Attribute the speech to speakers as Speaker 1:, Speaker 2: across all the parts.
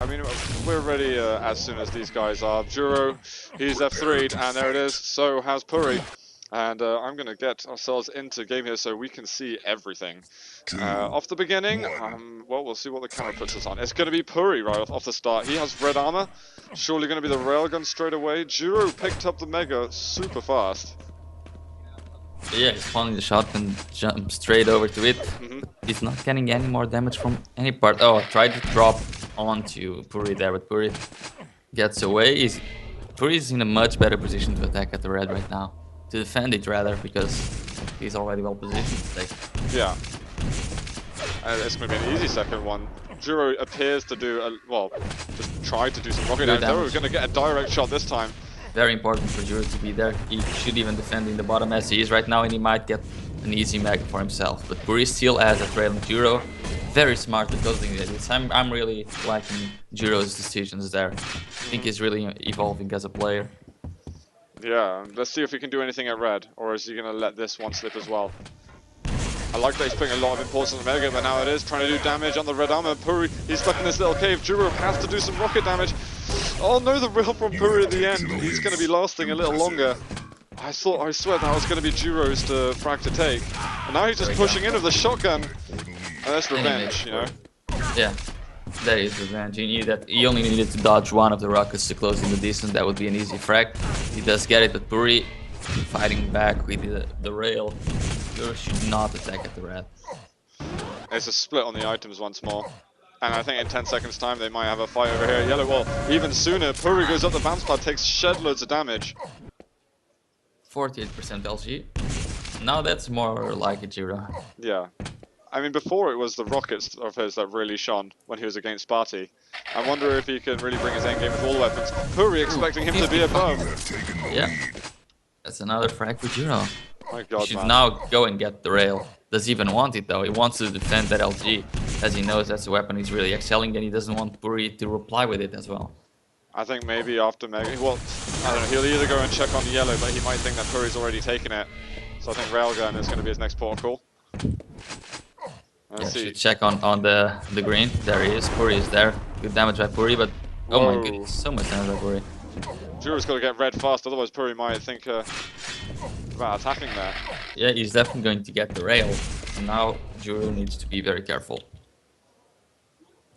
Speaker 1: I mean, we're ready as soon as these guys are. Jewro, he's F3'd, and there it is. So has Purri. And I'm going to get ourselves into game here so we can see everything. Off the beginning, well, we'll see what the camera puts us on. It's going to be Purri right off the start. He has red armor. Surely going to be the railgun straight away. Jewro picked up the Mega super fast.
Speaker 2: Yeah, he's spawning the shotgun, jump straight over to it. He's not getting any more damage from any part. Oh, I tried to drop onto Purri there, but Purri gets away. Purri's in a much better position to attack at the red right now. To defend it rather, because he's already well positioned to take.
Speaker 1: Yeah. It's going to be an easy second one. Jewro appears to do, well, just tried to do some rocket damage. We're going to get a direct shot this time.
Speaker 2: Very important for Jewro to be there. He should even defend in the bottom as he is right now, and he might get an easy Mega for himself. But Purri still has a trail on Jewro. Very smart at closing this. I'm really liking Jewro's decisions there. I think he's really evolving as a player.
Speaker 1: Yeah, let's see if he can do anything at red, or is he going to let this one slip as well? I like that he's putting a lot of importance on the Mega, but now it is trying to do damage on the red armor. Purri, he's stuck in this little cave. Jewro has to do some rocket damage. Oh no, the rail from Purri at the end. He's going to be lasting a little longer. I swear that was going to be Jewro's frag to take. And now he's just pushing in with the shotgun. And that's revenge, you know?
Speaker 2: Yeah. That is revenge. He only needed to dodge one of the rockets to close in the distance. That would be an easy frag. He does get it, but Purri fighting back with the rail. Jewro should not attack at the red.
Speaker 1: It's a split on the items once more. And I think in 10 seconds time they might have a fight over here at yellow. Well, even sooner, Purri goes up the bounce pad, takes shed loads of damage.
Speaker 2: 48% LG. Now that's more like a Jewro.
Speaker 1: Yeah. I mean, before it was the rockets of his that really shone when he was against Sparty. I wonder if he can really bring his endgame with all the weapons. Purri expecting him to be above.
Speaker 2: Yeah. That's another frag for Jewro.
Speaker 1: My God,
Speaker 2: he should now go and get the rail. Does he even want it though? He wants to defend that LG, as he knows that's a weapon he's really excelling, and he doesn't want Purri to reply with it as well.
Speaker 1: I think maybe after Mega, well, I don't know, he'll either go and check on the yellow, but he might think that Purri's already taken it. So I think railgun is going to be his next port of call.
Speaker 2: Yeah, should check on the green. There he is. Purri is there. Good damage by Purri, but oh my goodness, so much damage by Purri.
Speaker 1: Jewro's got to get red fast, otherwise Purri might think about attacking there.
Speaker 2: Yeah, he's definitely going to get the rail. And now Jewro needs to be very careful.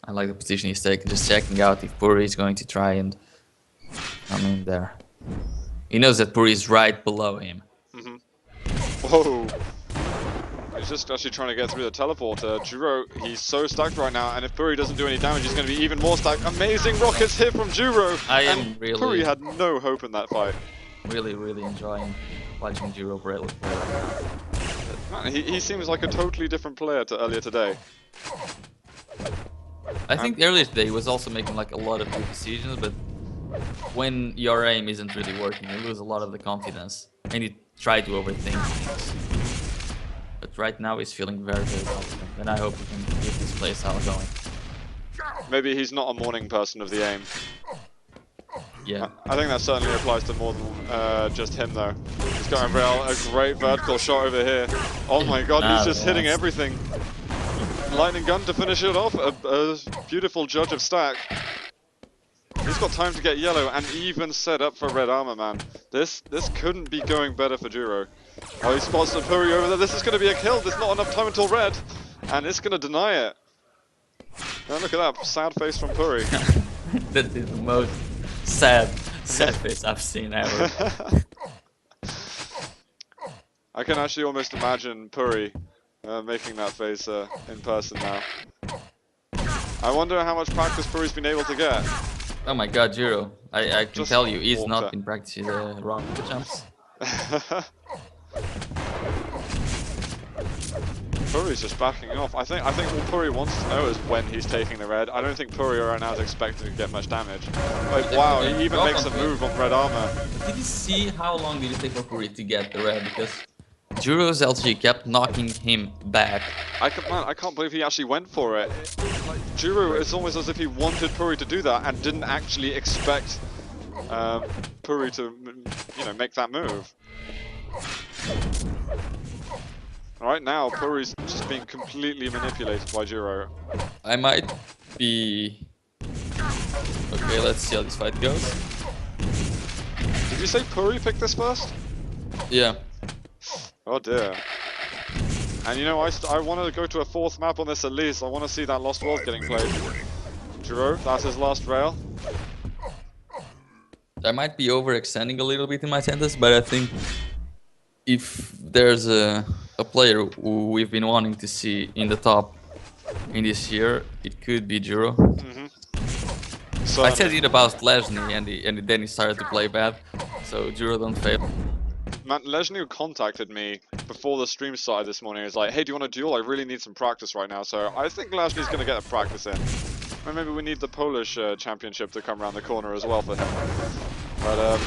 Speaker 2: I like the position he's taking, just checking out if Purri is going to try and come in there. He knows that Purri is right below him.
Speaker 1: Whoa! He's just actually trying to get through the teleporter. Jewro, he's so stacked right now, and if Purri doesn't do any damage, he's going to be even more stacked. Amazing rockets hit from Jewro! Purri had no hope in that fight.
Speaker 2: Really enjoying watching Jewro play right now.
Speaker 1: Man, he seems like a totally different player to earlier today.
Speaker 2: I think earlier today he was also making like a lot of good decisions, but when your aim isn't really working, you lose a lot of the confidence, and you try to overthink things. But right now he's feeling very confident, and I hope he can keep this playstyle going.
Speaker 1: Maybe he's not a morning person of the aim.
Speaker 2: Yeah.
Speaker 1: I think that certainly applies to more than just him though. He's got a great vertical shot over here. Oh my God, he's just hitting everything. Lightning gun to finish it off. A beautiful judge of stack. He's got time to get yellow and even set up for red armor, man. This couldn't be going better for Jewro. Oh, he spots the Purri over there. This is going to be a kill. There's not enough time until red. And it's going to deny it. Now look at that sad face from Purri.
Speaker 2: That is the most sad face I've seen ever.
Speaker 1: I can actually almost imagine Purri making that face in person now. I wonder how much practice Purri's been able to get.
Speaker 2: Oh my God, Jewro! I can tell you, he's not been practicing the wrong jumps.
Speaker 1: Purri's just backing off. I think what Purri wants to know is when he's taking the red. I don't think Purri right now is expecting to get much damage. Like, wow, he even makes a move on red armor.
Speaker 2: Did you see how long did it take for Purri to get the red? Because Jewro's LG kept knocking him back.
Speaker 1: I can't believe he actually went for it. Like, Jewro, it's almost as if he wanted Purri to do that and didn't actually expect Purri to, you know, make that move. Right now, Purri's just being completely manipulated by Jewro.
Speaker 2: I might be Okay, let's see how this fight goes.
Speaker 1: Did you say Purri picked this first?
Speaker 2: Yeah.
Speaker 1: Oh dear. And you know, I want to go to a 4th map on this at least. I want to see that Lost World getting played. Jewro, that's his last rail.
Speaker 2: I might be overextending a little bit in my sentence, but I think if there's a player who we've been wanting to see in the top in this year, it could be Jewro.
Speaker 1: So,
Speaker 2: I said it about Lesny, and then he started to play bad, so Jewro don't fail.
Speaker 1: man, Lesny contacted me before the stream started this morning. He was like, hey, do you want a duel? I really need some practice right now. So I think Lesny's going to get a practice in. Or maybe we need the Polish championship to come around the corner as well for him. But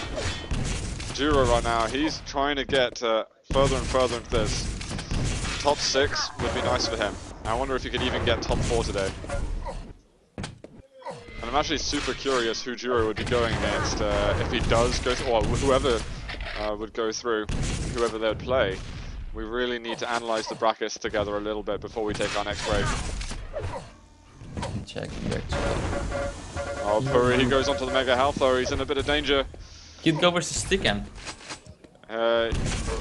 Speaker 1: Jewro right now, he's trying to get further and further into this. Top 6 would be nice for him. I wonder if he could even get top 4 today. And I'm actually super curious who Jewro would be going against if he does go through, or whoever would go through, whoever they would play. We really need to analyze the brackets together a little bit before we take our next break.
Speaker 2: I'm checking actually.
Speaker 1: Oh, Purri, he goes onto the Mega Health though, he's in a bit of danger.
Speaker 2: He'd go versus Stickhand.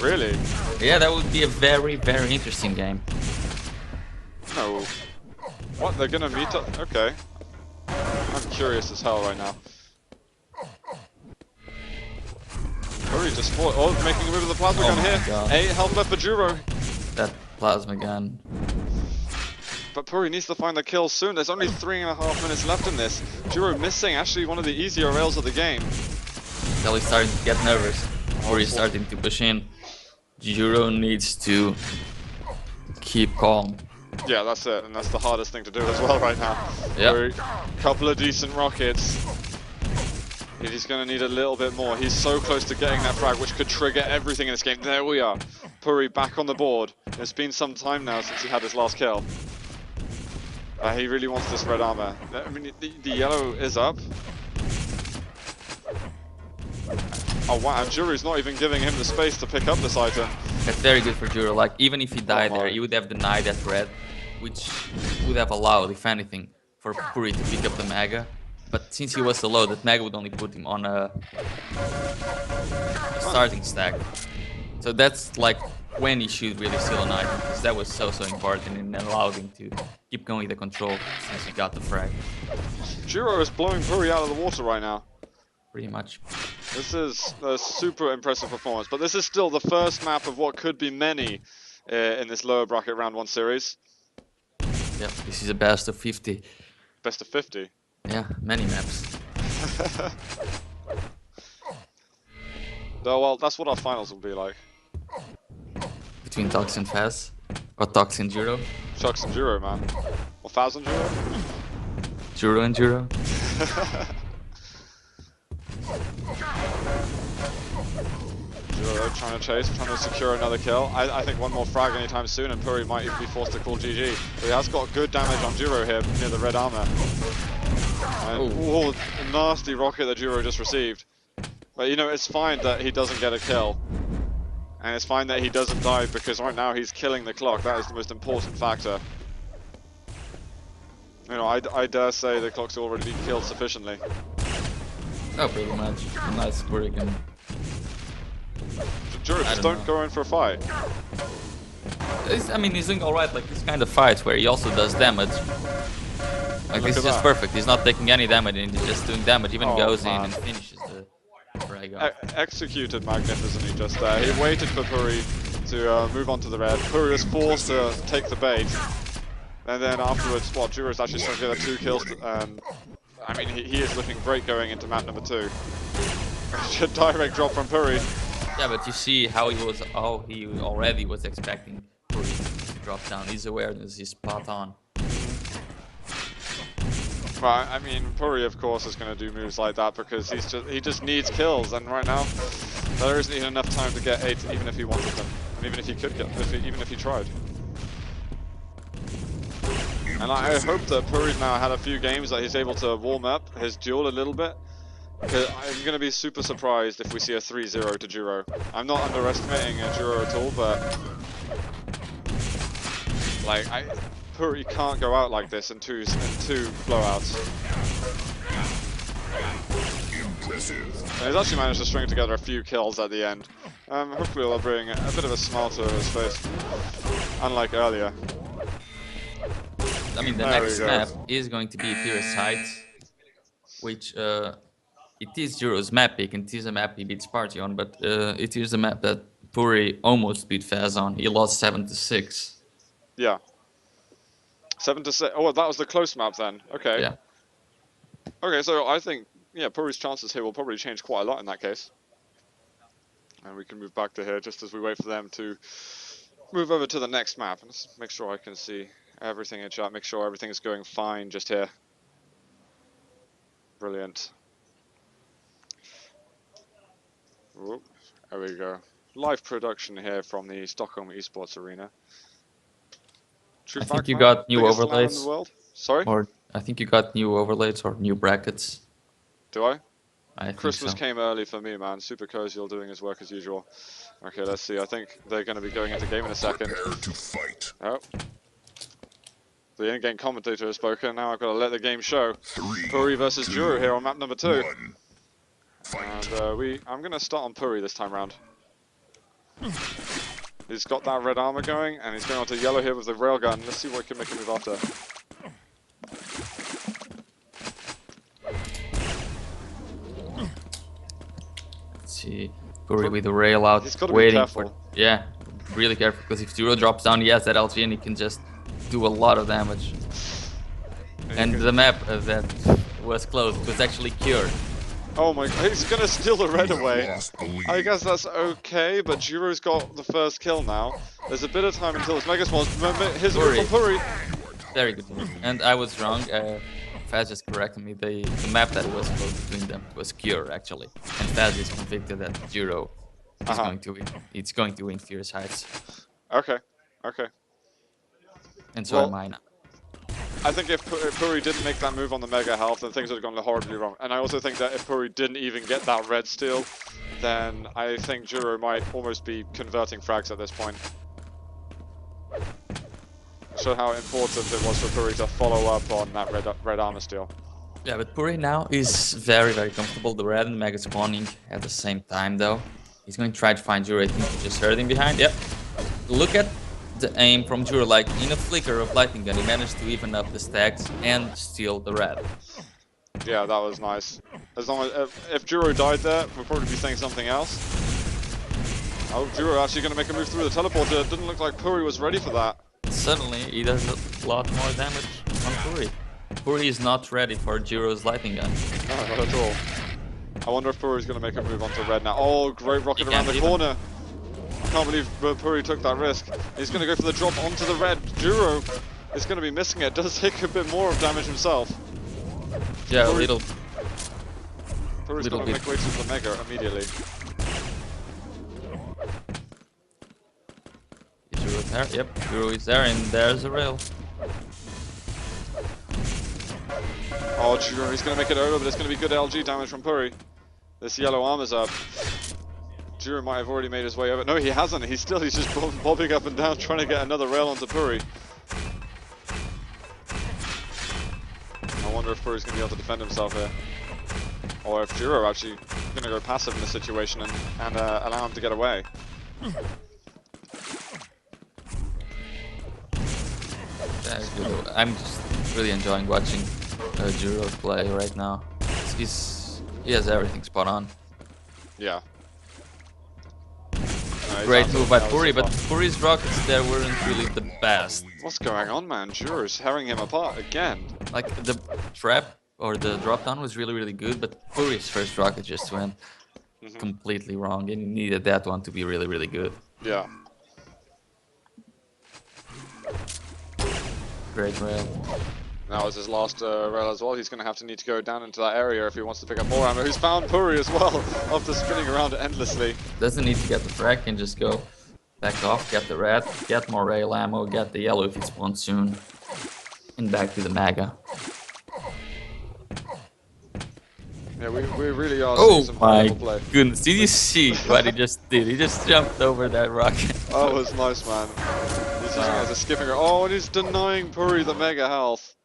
Speaker 1: Really?
Speaker 2: Yeah, that would be a very, very interesting game.
Speaker 1: No. What, they're gonna meet up? Okay. I'm curious as hell right now. Purri just fought. Oh, making a move with the plasma gun here.
Speaker 2: God.
Speaker 1: 8 health left for Jewro.
Speaker 2: That plasma gun.
Speaker 1: But Purri needs to find the kill soon. There's only 3.5 minutes left in this. Jewro missing actually one of the easier rails of the game.
Speaker 2: Kelly's starting to get nervous. Purri's starting to push in. Jewro needs to keep calm.
Speaker 1: Yeah, that's it, and that's the hardest thing to do as well right now.
Speaker 2: Yep.
Speaker 1: Couple of decent rockets. He's going to need a little bit more. He's so close to getting that frag, which could trigger everything in this game. There we are. Purri back on the board. It's been some time now since he had his last kill. He really wants this red armor. I mean, the yellow is up. Oh wow, and Jewro's not even giving him the space to pick up this item.
Speaker 2: That's very good for Jewro. Like, even if he died there, he would have denied that red, which would have allowed, if anything, for Purri to pick up the Mega. But since he was so low, that Mega would only put him on a starting stack. So that's like when he should really steal an item, because that was so important and allowed him to keep going with the control since he got the frag.
Speaker 1: Jewro is blowing Purri out of the water right now.
Speaker 2: Pretty much.
Speaker 1: This is a super impressive performance, but this is still the first map of what could be many in this lower bracket round 1 series.
Speaker 2: Yeah, this is a best of 50.
Speaker 1: Best of 50.
Speaker 2: Yeah, many maps.
Speaker 1: No, well, that's what our finals will be like.
Speaker 2: Between Tox and Faz, or Tox and Jewro.
Speaker 1: Chucks and Jewro, man. Or Faz and Jewro?
Speaker 2: Jewro and Jewro.
Speaker 1: Jewro trying to chase, trying to secure another kill. I think one more frag anytime soon and Purri might even be forced to call GG. But he has got good damage on Jewro here near the red armor. And, oh, a nasty rocket that Jewro just received. But you know, it's fine that he doesn't get a kill. And it's fine that he doesn't die because right now he's killing the clock. That is the most important factor. You know, I dare say the clock's already been killed sufficiently.
Speaker 2: Oh, pretty much. Nice Purri can...
Speaker 1: Jewro, just don't go in for a fight.
Speaker 2: I mean, he's doing alright, like this kind of fights where he also does damage. Like, this is just perfect. He's not taking any damage and he's just doing damage. Even goes in and finishes the frag off.
Speaker 1: Executed magnificently just there. He waited for Purri to move on to the red. Purri was forced to take the bait. And then afterwards, Jewro's actually starting to get 2 kills. I mean, he is looking great going into map number 2. Direct drop from Purri.
Speaker 2: Yeah, but you see how he was. Oh, he already was expecting Purri to drop down. His awareness is spot on.
Speaker 1: Right, I mean, Purri of course is going to do moves like that because he just needs kills, and right now there isn't even enough time to get 8, even if he wanted them, and even if he could get, even if he tried. And I hope that Purri's now had a few games that he's able to warm up his duel a little bit. I'm going to be super surprised if we see a 3-0 to Jewro. I'm not underestimating Jewro at all, but like Purri can't go out like this in two blowouts. And he's actually managed to string together a few kills at the end. Hopefully it'll bring a bit of a smile to his face, unlike earlier.
Speaker 2: I mean, the next map is going to be Purri's Heights, which it is Jewro's map pick, and it is a map he beats Party on, but it is a map that Purri almost beat Faz on. He lost 7-6.
Speaker 1: Yeah. 7-6. Oh, that was the close map then. Okay.
Speaker 2: Yeah.
Speaker 1: Okay, so I think, yeah, Purri's chances here will probably change quite a lot in that case. And we can move back to here just as we wait for them to move over to the next map. Let's make sure I can see everything in chat, make sure everything is going fine just here. Brilliant. Whoop, there we go. Live production here from the Stockholm Esports Arena.
Speaker 2: I think you got new overlays.
Speaker 1: Sorry?
Speaker 2: Or I think you got new overlays or new brackets.
Speaker 1: Do I?
Speaker 2: I think
Speaker 1: Christmas
Speaker 2: so.
Speaker 1: came early for me, man. Super Cozy doing his work as usual. Okay, let's see. I think they're going to be going into game in a second.
Speaker 3: Prepare to fight.
Speaker 1: Oh. The in-game commentator has spoken. Now I've got to let the game show. Purri versus Jewro here on map number 2. And I'm going to start on Purri this time round. He's got that red armor going, and he's going on to yellow here with the railgun. Let's see what he can make him move after.
Speaker 2: Let's see. Purri with the rail out,
Speaker 1: He's got to be
Speaker 2: waiting
Speaker 1: careful.
Speaker 2: for... Yeah, really careful, because if Jewro drops down, he has that LG and he can just do a lot of damage. And the map that was closed was actually cured.
Speaker 1: Oh my god, he's gonna steal the red away. I guess that's okay, but Jewro's got the first kill now. There's a bit of time until his Mega Spawns. Here's a move from Purri.
Speaker 2: Very good move. And I was wrong. Faz just corrected me. The map that was closed between them was Cure, actually. And Faz is convicted that Jewro is going to win. It's going to win Fierce Heights.
Speaker 1: Okay, okay.
Speaker 2: And so am I now.
Speaker 1: I think if Purri didn't make that move on the Mega Health, then things would have gone horribly wrong. And I also think that if Purri didn't even get that red steal, then I think Jewro might almost be converting frags at this point. Show how important it was for Purri to follow up on that red armor steal.
Speaker 2: Yeah, but Purri now is very, very comfortable. The red and Mega spawning at the same time, though. He's going to try to find Jewro. I think he just heard him behind. Yep. Look at the aim from Jewro, like in a flicker of lightning gun, he managed to even up the stacks and steal the red.
Speaker 1: Yeah, that was nice. As long as if Jewro died there, we'll probably be saying something else. Oh, Jewro actually going to make a move through the teleporter. It didn't look like Purri was ready for that.
Speaker 2: Suddenly, he does a lot more damage on Purri. Purri is not ready for Jewro's lightning gun.
Speaker 1: No, not at all. I wonder if Purri's going to make a move onto red now. Oh, great rocket around the corner. Can't believe Purri took that risk. He's going to go for the drop onto the red. Jewro is going to be missing it. Does take a bit more of damage himself.
Speaker 2: Yeah, a little.
Speaker 1: Purri's going to make way to the Mega immediately.
Speaker 2: Is Jewro there? Yep, Jewro is there, and there's a rail.
Speaker 1: Oh, Jewro, he's going to make it over, but it's going to be good LG damage from Purri. This yellow armor's up. Jewro might have already made his way over. No, he hasn't. He's just bobbing up and down trying to get another rail onto Purri. I wonder if Purri's going to be able to defend himself here. Or if Jewro actually going to go passive in this situation and allow him to get away.
Speaker 2: That's good. I'm just really enjoying watching Jewro play right now. He has everything spot on.
Speaker 1: Yeah.
Speaker 2: Great move by Purri, but Purri's rockets there weren't really the best.
Speaker 1: What's going on, man? Jewro's tearing him apart again.
Speaker 2: Like, the trap or the drop down was really, really good, but Purri's first rocket just went completely wrong, and he needed that one to be really, really good.
Speaker 1: Yeah.
Speaker 2: Great rail.
Speaker 1: That was his last rail as well. He's going to have to need to go down into that area if he wants to pick up more ammo. He's found Purri as well after spinning around endlessly.
Speaker 2: Doesn't need to get the frag, can just go back off, get the red, get more rail ammo, get the yellow if it spawns soon, and back to the Mega.
Speaker 1: Yeah, we really are seeing some high-level play.
Speaker 2: Oh my goodness, did you see what he just did? He just jumped over that rocket.
Speaker 1: Oh, it was nice, man. He's using it as a skipping rope. Oh, and he's denying Purri the Mega Health.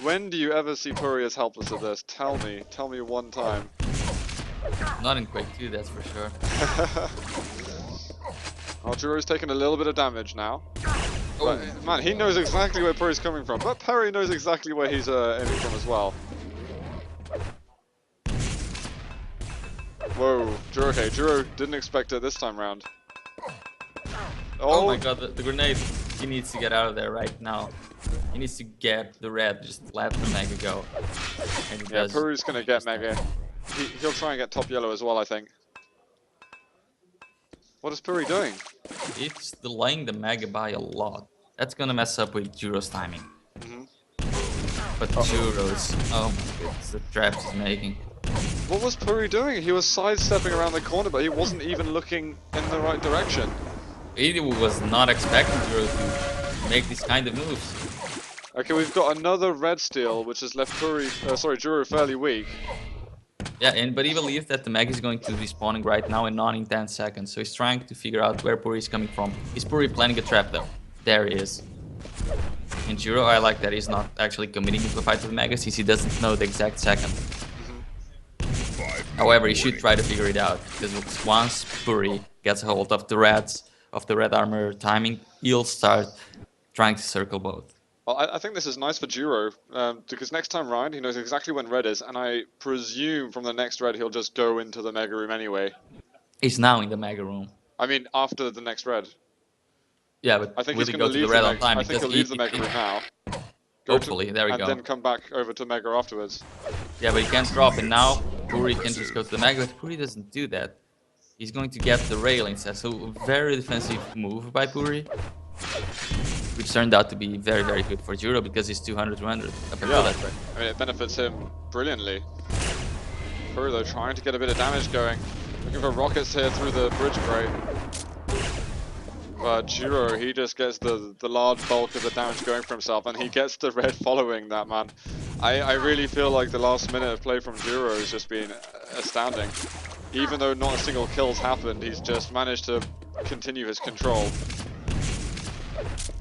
Speaker 1: When do you ever see Purri as helpless at this? Tell me one time.
Speaker 2: Not in Quake 2, that's for sure.
Speaker 1: Well, Jewro's taking a little bit of damage now. But, man, he knows exactly where Purri's coming from. But Purri knows exactly where he's aiming from as well. Whoa, Jewro, okay, Jewro didn't expect it this time round.
Speaker 2: Oh my god, the grenade. He needs to get out of there right now. He needs to get the red, just let the Mega go. And
Speaker 1: yeah, Purri's gonna get Mega. He'll try and get top yellow as well, I think. What is Purri doing?
Speaker 2: It's delaying the Mega by a lot. That's gonna mess up with Jewro's timing. But Jewro's, oh my goodness, the traps he's making.
Speaker 1: What was Purri doing? He was sidestepping around the corner, but he wasn't even looking in the right direction.
Speaker 2: He was not expecting Jewro to make these kind of moves.
Speaker 1: Okay, we've got another red steal, which has left Jewro fairly weak.
Speaker 2: Yeah, but he believes that the Mega is going to be spawning right now and not in 10 seconds. So he's trying to figure out where Purri is coming from. Is Purri planning a trap though? There he is. And Jewro, I like that he's not actually committing to the fight with the Mega since he doesn't know the exact second. However, he should try to figure it out, because once Purri gets a hold of the red armor timing, he'll start trying to circle both.
Speaker 1: Well, I think this is nice for Jewro, because next time round he knows exactly when red is, and I presume from the next red he'll just go into the Mega Room anyway.
Speaker 2: He's now in the Mega Room.
Speaker 1: I mean, after the next red.
Speaker 2: Yeah, but
Speaker 1: I think
Speaker 2: will
Speaker 1: he's
Speaker 2: he
Speaker 1: going
Speaker 2: go to the red on time?
Speaker 1: I think he'll leave the Mega Room now.
Speaker 2: Hopefully, there we go.
Speaker 1: And then come back over to Mega afterwards.
Speaker 2: Yeah, but he can't drop it now. Purri can just go to the Mega, but Purri doesn't do that. He's going to get the rail instead. So very defensive move by Purri, which turned out to be very, very good for Jewro because he's 200-200 up until that right.
Speaker 1: I mean, it benefits him brilliantly. Purri though trying to get a bit of damage going. Looking for rockets here through the bridge grate. But Jewro, he just gets the large bulk of the damage going for himself, and he gets the red following that, man. I really feel like the last minute of play from Jewro has just been astounding. Even though not a single kill's happened, he's just managed to continue his control.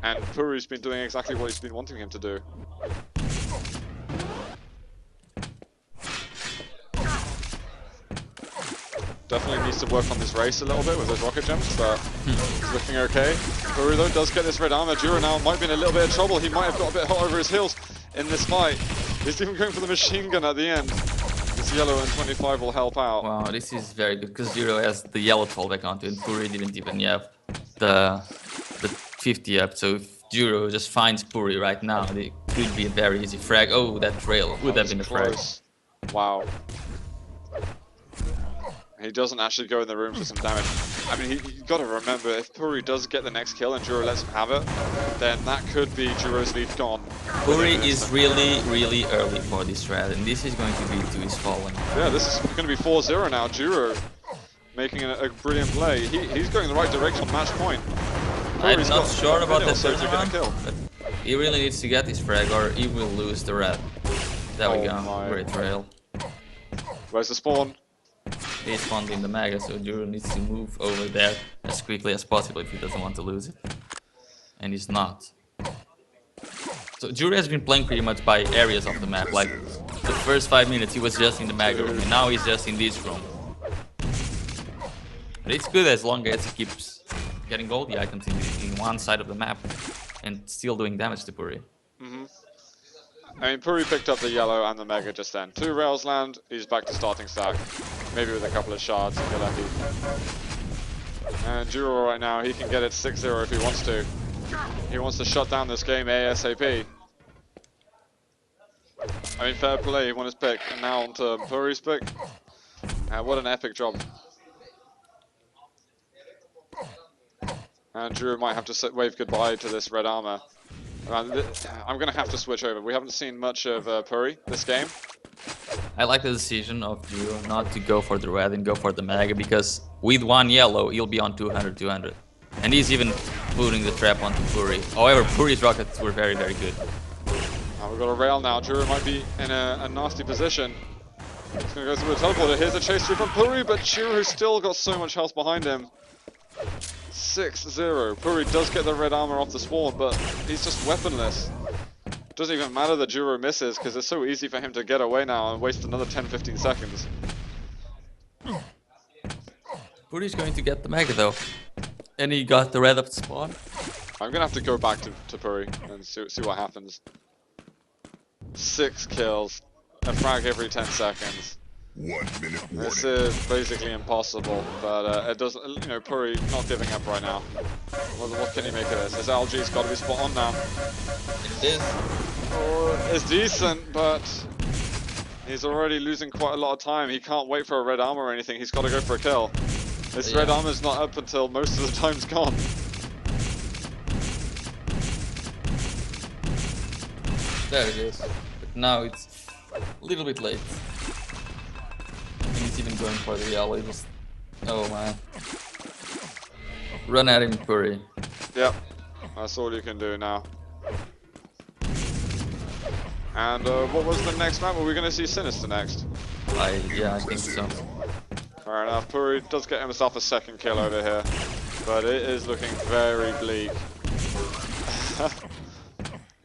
Speaker 1: And Purri's been doing exactly what he's been wanting him to do. Definitely needs to work on this race a little bit with those rocket jumps, but it's looking okay. Purri though does get this red armor. Jewro now might be in a little bit of trouble. He might have got a bit hot over his heels in this fight. He's even going for the machine gun at the end. This yellow and 25 will help out.
Speaker 2: Wow, this is very good because Jewro has the yellow fallback onto it. Purri didn't even have the 50 up, so if Jewro just finds Purri right now, it could be a very easy frag. Oh, that trail would have been a frag.
Speaker 1: Wow. He doesn't actually go in the room for some damage. I mean, you got to remember, if Purri does get the next kill and Jewro lets him have it, then that could be Jewro's lead gone.
Speaker 2: Purri is really, really early for this thread, and this is going to be to his falling.
Speaker 1: Yeah, this is going to be 4-0 now. Jewro making a brilliant play. He's going in the right direction on match point.
Speaker 2: I'm not sure about that third round, but he really needs to get this frag or he will lose the red. There we go, great trail.
Speaker 1: Where's the spawn?
Speaker 2: He spawned in the Mega, so Jewro needs to move over there as quickly as possible if he doesn't want to lose it. And he's not. So Jewro has been playing pretty much by areas of the map, like the first 5 minutes he was just in the Mega room, and now he's just in this room. But it's good as long as he keeps getting goldie items in one side of the map and still doing damage to Purri.
Speaker 1: I mean, Purri picked up the yellow and the Mega just then. 2 rails land, he's back to starting stack. Maybe with a couple of shards if you're lucky. And Jewro right now, he can get it 6-0 if he wants to. He wants to shut down this game ASAP. I mean, fair play, he won his pick. And now on to Purri's pick. What an epic job. And Jewro might have to wave goodbye to this red armor. I'm going to have to switch over. We haven't seen much of Purri this game.
Speaker 2: I like the decision of Jewro not to go for the red and go for the Mega, because with 1 yellow he'll be on 200-200. And he's even putting the trap onto Purri. However, Purri's rockets were very, very good.
Speaker 1: We've got a rail now. Jewro might be in a nasty position. He's going to go through the teleporter. Here's a chase through from Purri, but Jewro's still got so much health behind him. 6-0. Purri does get the red armor off the spawn, but he's just weaponless. Doesn't even matter that Jewro misses, because it's so easy for him to get away now and waste another 10-15 seconds.
Speaker 2: Purri's going to get the mega though. And he got the red up spawn.
Speaker 1: I'm gonna have to go back to Purri and see what happens. 6 kills, a frag every 10 seconds.
Speaker 3: 1 minute warning.
Speaker 1: This is basically impossible, but it doesn't. You know, Purri not giving up right now. What can you make of this? This LG's got to be spot on now.
Speaker 2: It is.
Speaker 1: Oh, it's decent, but he's already losing quite a lot of time. He can't wait for a red armor or anything. He's got to go for a kill. This red armor's not up until most of the time's gone.
Speaker 2: There it is. But now it's a little bit late. And he's even going for the yellow. Just, oh man. Run at him, Purri.
Speaker 1: Yep, that's all you can do now. And what was the next map? Were we going to see Sinister next?
Speaker 2: Yeah, I think so.
Speaker 1: Fair enough. Purri does get himself a 2nd kill over here, but it is looking very bleak.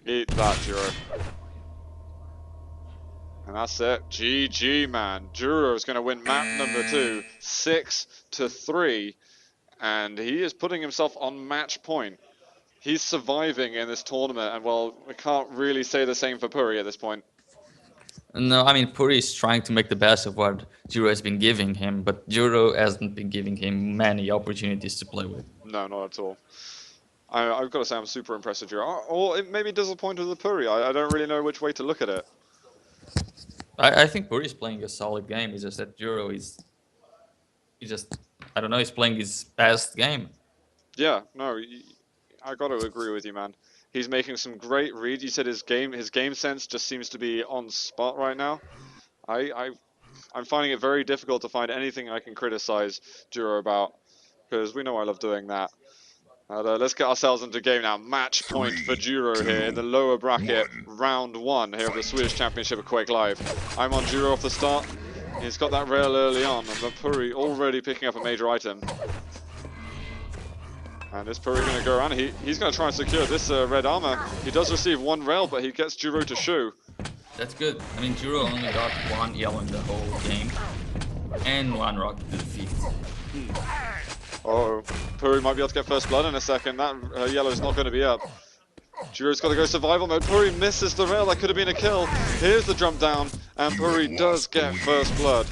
Speaker 1: Eat that, Jewro. And that's it. GG, man. Jewro is going to win map number 2, 6-3, and he is putting himself on match point. He's surviving in this tournament, and well, we can't really say the same for Purri at this point.
Speaker 2: No, I mean, Purri is trying to make the best of what Jewro has been giving him, but Jewro hasn't been giving him many opportunities to play with.
Speaker 1: No, not at all. I've got to say I'm super impressed with Jewro. Or it may be disappointed with Purri. I don't really know which way to look at it.
Speaker 2: I think Purri is playing a solid game. It's just that Jewro is... I don't know, he's playing his best game.
Speaker 1: Yeah, no, I got to agree with you, man. He's making some great reads. You said his game sense just seems to be on spot right now. I'm finding it very difficult to find anything I can criticize Jewro about, because we know I love doing that. Let's get ourselves into game now. Match point for Jewro here in the lower bracket, round 1 here of the Swedish Championship of Quake Live. I'm on Jewro off the start. He's got that rail early on, and Purri already picking up a major item. And is Purri going to go around? He's going to try and secure this red armor. He does receive 1 rail, but he gets Jewro to shoe.
Speaker 2: That's good. I mean, Jewro only got 1 yellow in the whole game, and 1 rocket to defeat.
Speaker 1: Oh, Purri might be able to get first blood in a second. That yellow is not going to be up. Jewro's got to go survival mode. Purri misses the rail. That could have been a kill. Here's the jump down, and Purri does get first blood.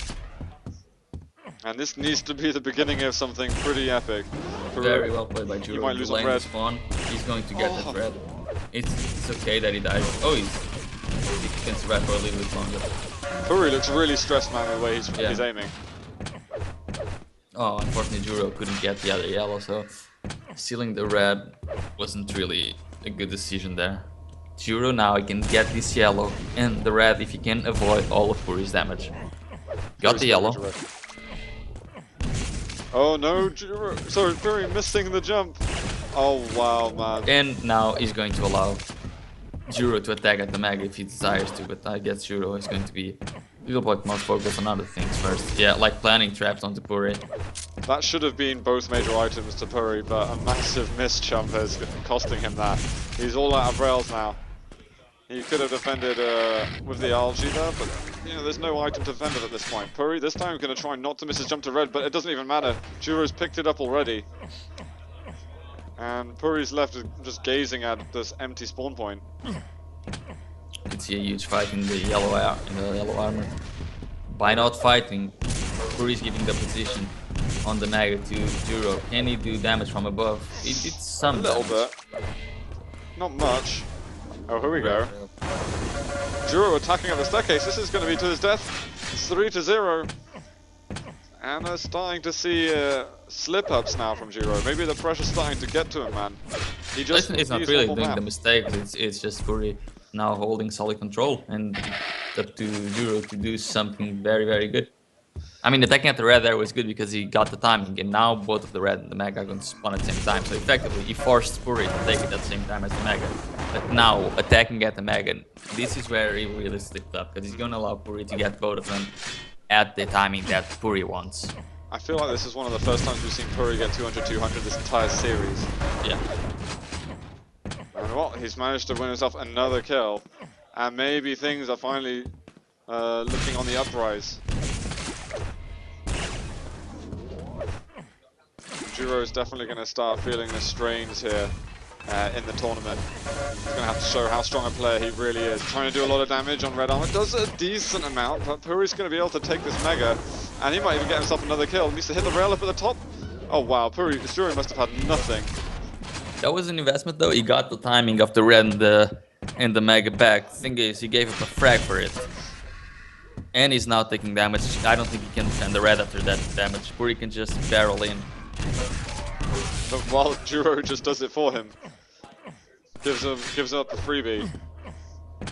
Speaker 1: And this needs to be the beginning of something pretty epic.
Speaker 2: Very well played by Jewro.
Speaker 1: He might lose on red.
Speaker 2: Spawn. He's going to get that red. It's okay that he dies. Oh, he can survive for a little bit longer.
Speaker 1: Purri looks really stressed, man, the way he's aiming.
Speaker 2: Oh, unfortunately Jewro couldn't get the other yellow, so sealing the red wasn't really a good decision there. Jewro now can get this yellow and the red if he can avoid all of Purri's damage. Got the yellow.
Speaker 1: Oh no, Jewro. Sorry, Purri missing the jump. Oh wow, man.
Speaker 2: And now he's going to allow Jewro to attack at the mega if he desires to, but I guess Jewro is going to be a little bit more focused on other things first. Yeah, like planning traps onto Purri.
Speaker 1: That should have been both major items to Purri, but a massive misjump is costing him that. He's all out of rails now. He could have defended with the algae there, but you know, there's no item to defend it at this point. Purri this time going to try not to miss his jump to red, but it doesn't even matter. Jewro's picked it up already. And Purri's left just gazing at this empty spawn point.
Speaker 2: You can see a huge fight in the yellow armor. By not fighting, Purri's giving the position on the mega to Jewro. Can he do damage from above? It's some
Speaker 1: a little bit. Not much. Oh, here we go. Jewro attacking up the staircase. This is going to be to his death. It's 3-0. And they're starting to see slip-ups now from Jewro. Maybe the pressure's starting to get to him, man. He just
Speaker 2: it's not really doing the mistakes. It's just Purri now holding solid control, and it's up to Jewro to do something very, very good. I mean, attacking at the red there was good because he got the timing, and now both of the red and the mega are going to spawn at the same time. So effectively, he forced Purri to take it at the same time as the mega. But now, attacking at the mega, this is where he really slipped up, because he's going to allow Purri to get both of them at the timing that Purri wants.
Speaker 1: I feel like this is one of the first times we've seen Purri get 200-200 this entire series.
Speaker 2: Yeah.
Speaker 1: And well, he's managed to win himself another kill, and maybe things are finally looking on the uprise. Jewro is definitely going to start feeling the strains here in the tournament. He's going to have to show how strong a player he really is. Trying to do a lot of damage on red armor. Does a decent amount, but Purri's going to be able to take this mega. And he might even get himself another kill. He needs to hit the rail up at the top. Oh wow, Jewro must have had nothing.
Speaker 2: That was an investment though. He got the timing of the red and the mega back. Thing is, he gave him a frag for it. And he's now taking damage. I don't think he can defend the red after that damage. Purri can just barrel in.
Speaker 1: But while Jewro just does it for him. Gives him up the freebie.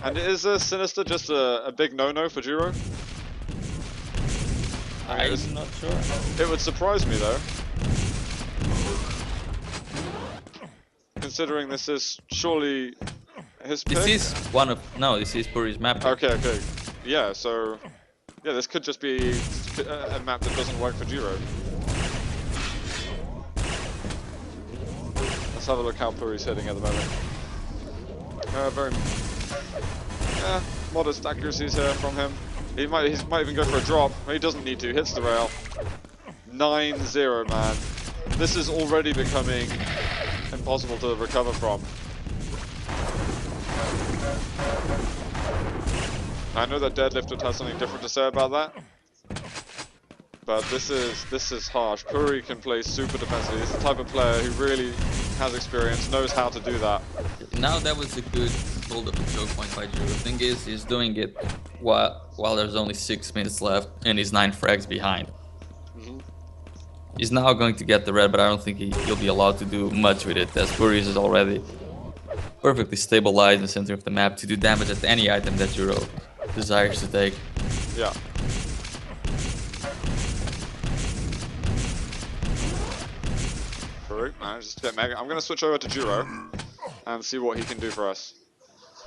Speaker 1: And is Sinister just a big no-no for Jewro?
Speaker 2: I'm not sure.
Speaker 1: It would surprise me though. Considering this is surely his pick.
Speaker 2: This is this is Purri's map.
Speaker 1: Okay. Yeah, so yeah, this could just be a map that doesn't work for Jewro. Let's have a look how Purri's hitting at the moment. Very modest accuracies here from him. He might even go for a drop. He doesn't need to. Hits the rail. 9-0, man. This is already becoming impossible to recover from. I know that Deadlifted has something different to say about that, but this is harsh. Purri can play super defensively. He's the type of player who really has experience, knows how to do that.
Speaker 2: Now that was a good hold up and choke point by Jewro. The thing is, he's doing it while there's only 6 minutes left and he's 9 frags behind. He's now going to get the red, but I don't think he'll be allowed to do much with it, as Purri is already perfectly stabilized in the center of the map to do damage at any item that Jewro desires to take.
Speaker 1: Yeah. Purri manages to get mega. I'm going to switch over to Jewro and see what he can do for us.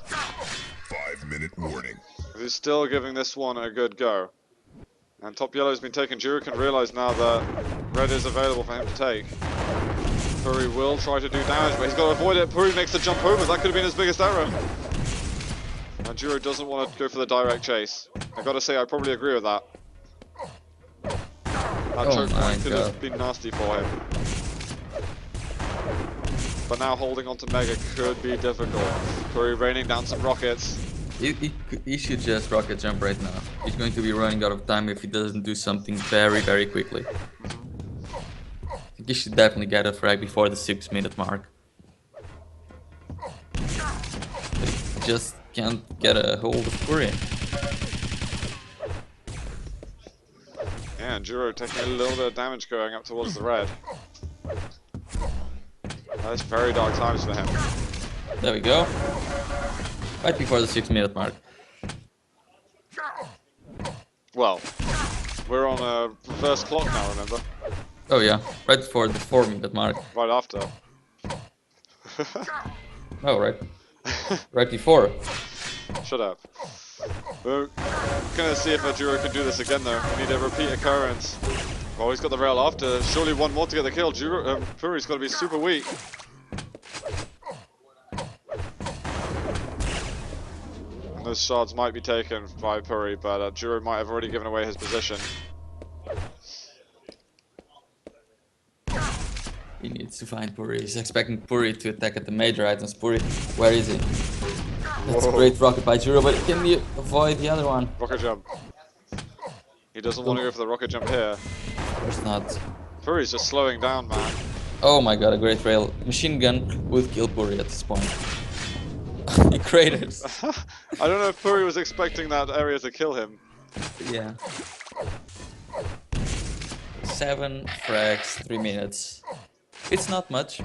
Speaker 3: 5-minute warning.
Speaker 1: He's still giving this one a good go. And top yellow's been taken. Jewro can realize now that red is available for him to take. Purri will try to do damage, but he's got to avoid it. Purri makes the jump over. That could have been his biggest error. And Jewro doesn't want to go for the direct chase. I gotta say, I probably agree with that. That choke point could have been nasty for him. But now holding onto Mega could be difficult. Purri raining down some rockets.
Speaker 2: He should just rocket jump right now. He's going to be running out of time if he doesn't do something very, very quickly. I think he should definitely get a frag before the 6-minute mark. But he just can't get a hold of Purri.
Speaker 1: Yeah, and Jewro taking a little bit of damage going up towards the red. That's very dark times for him.
Speaker 2: There we go. Right before the 6-minute mark.
Speaker 1: Well, we're on a reverse clock now, remember?
Speaker 2: Oh yeah, right before the 4-minute mark.
Speaker 1: Right after.
Speaker 2: Oh, right. Right before.
Speaker 1: Shut up. We're gonna see if Jewro can do this again though. We need a repeat occurrence. Oh, he's got the rail after. Surely one more to get the kill. Purri's got to be super weak. And those shards might be taken by Purri, but Jewro might have already given away his position.
Speaker 2: He needs to find Purri. He's expecting Purri to attack at the major items. Purri, where is he? That's a great rocket by Jewro, but can you avoid the other one?
Speaker 1: Rocket jump. He doesn't want to go for the rocket jump here.
Speaker 2: Of course not.
Speaker 1: Purri's just slowing down, man.
Speaker 2: Oh my god, a great rail. Machine gun would kill Purri at this point. He craters.
Speaker 1: I don't know if Purri was expecting that area to kill him.
Speaker 2: Yeah. 7 frags, 3 minutes. It's not much.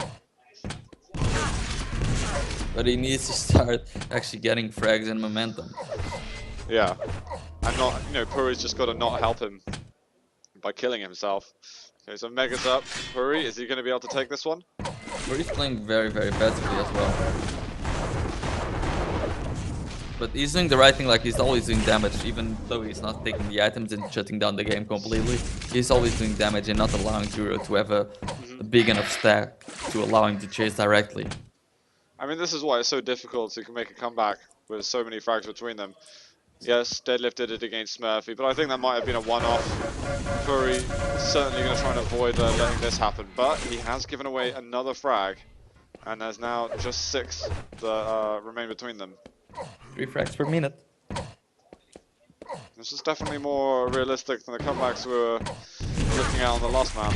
Speaker 2: But he needs to start actually getting frags and momentum.
Speaker 1: Yeah. And not, Purri's just got to not help him by killing himself. Okay, so Mega's up. Purri, is he going to be able to take this one?
Speaker 2: Purri's playing very, very passively as well. But he's doing the right thing, like he's always doing damage, even though he's not taking the items and shutting down the game completely. He's always doing damage and not allowing Jewro to have a big enough stack to allow him to chase directly.
Speaker 1: I mean, this is why it's so difficult to make a comeback with so many frags between them. Yes, Deadlift did it against Smurfy, but I think that might have been a one-off. Purri certainly going to try and avoid letting this happen, but he has given away another frag, and there's now just 6 that remain between them.
Speaker 2: 3 frags per minute.
Speaker 1: This is definitely more realistic than the comebacks we were looking at on the last map.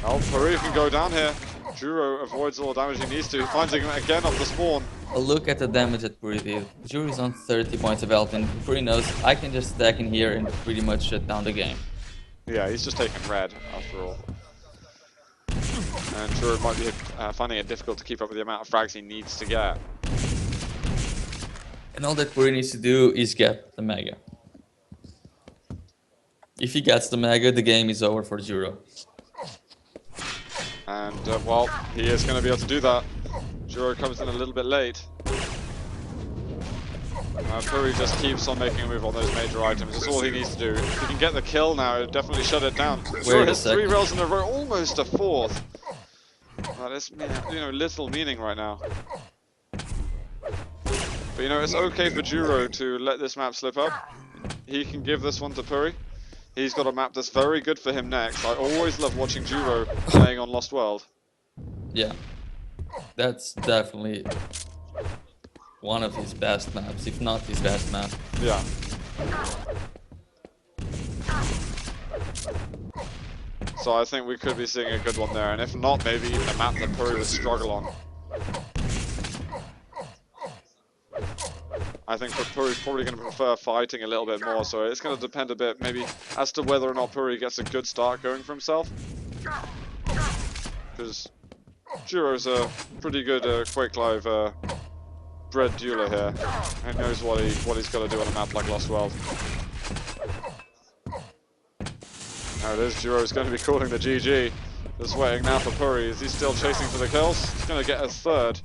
Speaker 1: Oh, Purri can go down here. Jewro avoids all the damage he needs to. He finds him again off the spawn.
Speaker 2: A look at the damage that Purri did. Jewro is on 30 points of health, and Purri knows I can just stack in here and pretty much shut down the game.
Speaker 1: Yeah, he's just taking red after all. And Jewro might be finding it difficult to keep up with the amount of frags he needs to get.
Speaker 2: And all that Purri needs to do is get the Mega. If he gets the Mega, the game is over for Jewro.
Speaker 1: And, well, he is going to be able to do that. Jewro comes in a little bit late. Purri just keeps on making a move on those major items. That's all he needs to do. If he can get the kill now, it'll definitely shut it down. Jewro has 3 rails in a row, almost a 4th. That is, you know, little meaning right now. But, you know, it's okay for Jewro to let this map slip up. He can give this one to Purri. He's got a map that's very good for him next. I always love watching Jewro playing on Lost World.
Speaker 2: Yeah, that's definitely one of his best maps, if not his best map.
Speaker 1: Yeah. So I think we could be seeing a good one there, and if not, maybe even a map that Purri would struggle on. I think Purri's probably going to prefer fighting a little bit more, so it's going to depend a bit maybe as to whether or not Purri gets a good start going for himself. Because Jewro's a pretty good quick live bred dueler here, and knows what he's got to do on a map like Lost World. Now it is, Jewro's going to be calling the GG. Just waiting now for Purri. Is he still chasing for the kills? He's going to get a 3rd.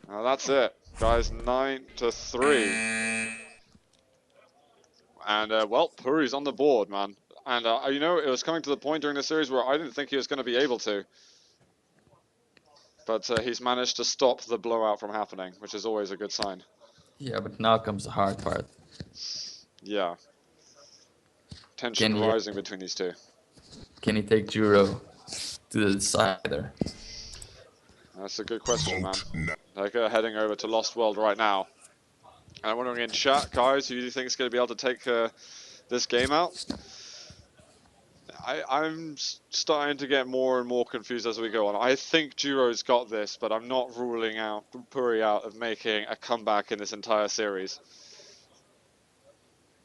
Speaker 1: Now that's it. Guys, 9-3. And, well, Purri's on the board, man. And, you know, it was coming to the point during the series where I didn't think he was going to be able to. But he's managed to stop the blowout from happening, which is always a good sign.
Speaker 2: Yeah, but now comes the hard part.
Speaker 1: Yeah. Tension rising between these two.
Speaker 2: Can he take Jewro to the decider?
Speaker 1: That's a good question, man. Like, heading over to Lost World right now. And I'm wondering in chat, guys, who do you think is going to be able to take this game out? I'm starting to get more and more confused as we go on. I think Jewro's got this, but I'm not ruling out Purri out of making a comeback in this entire series.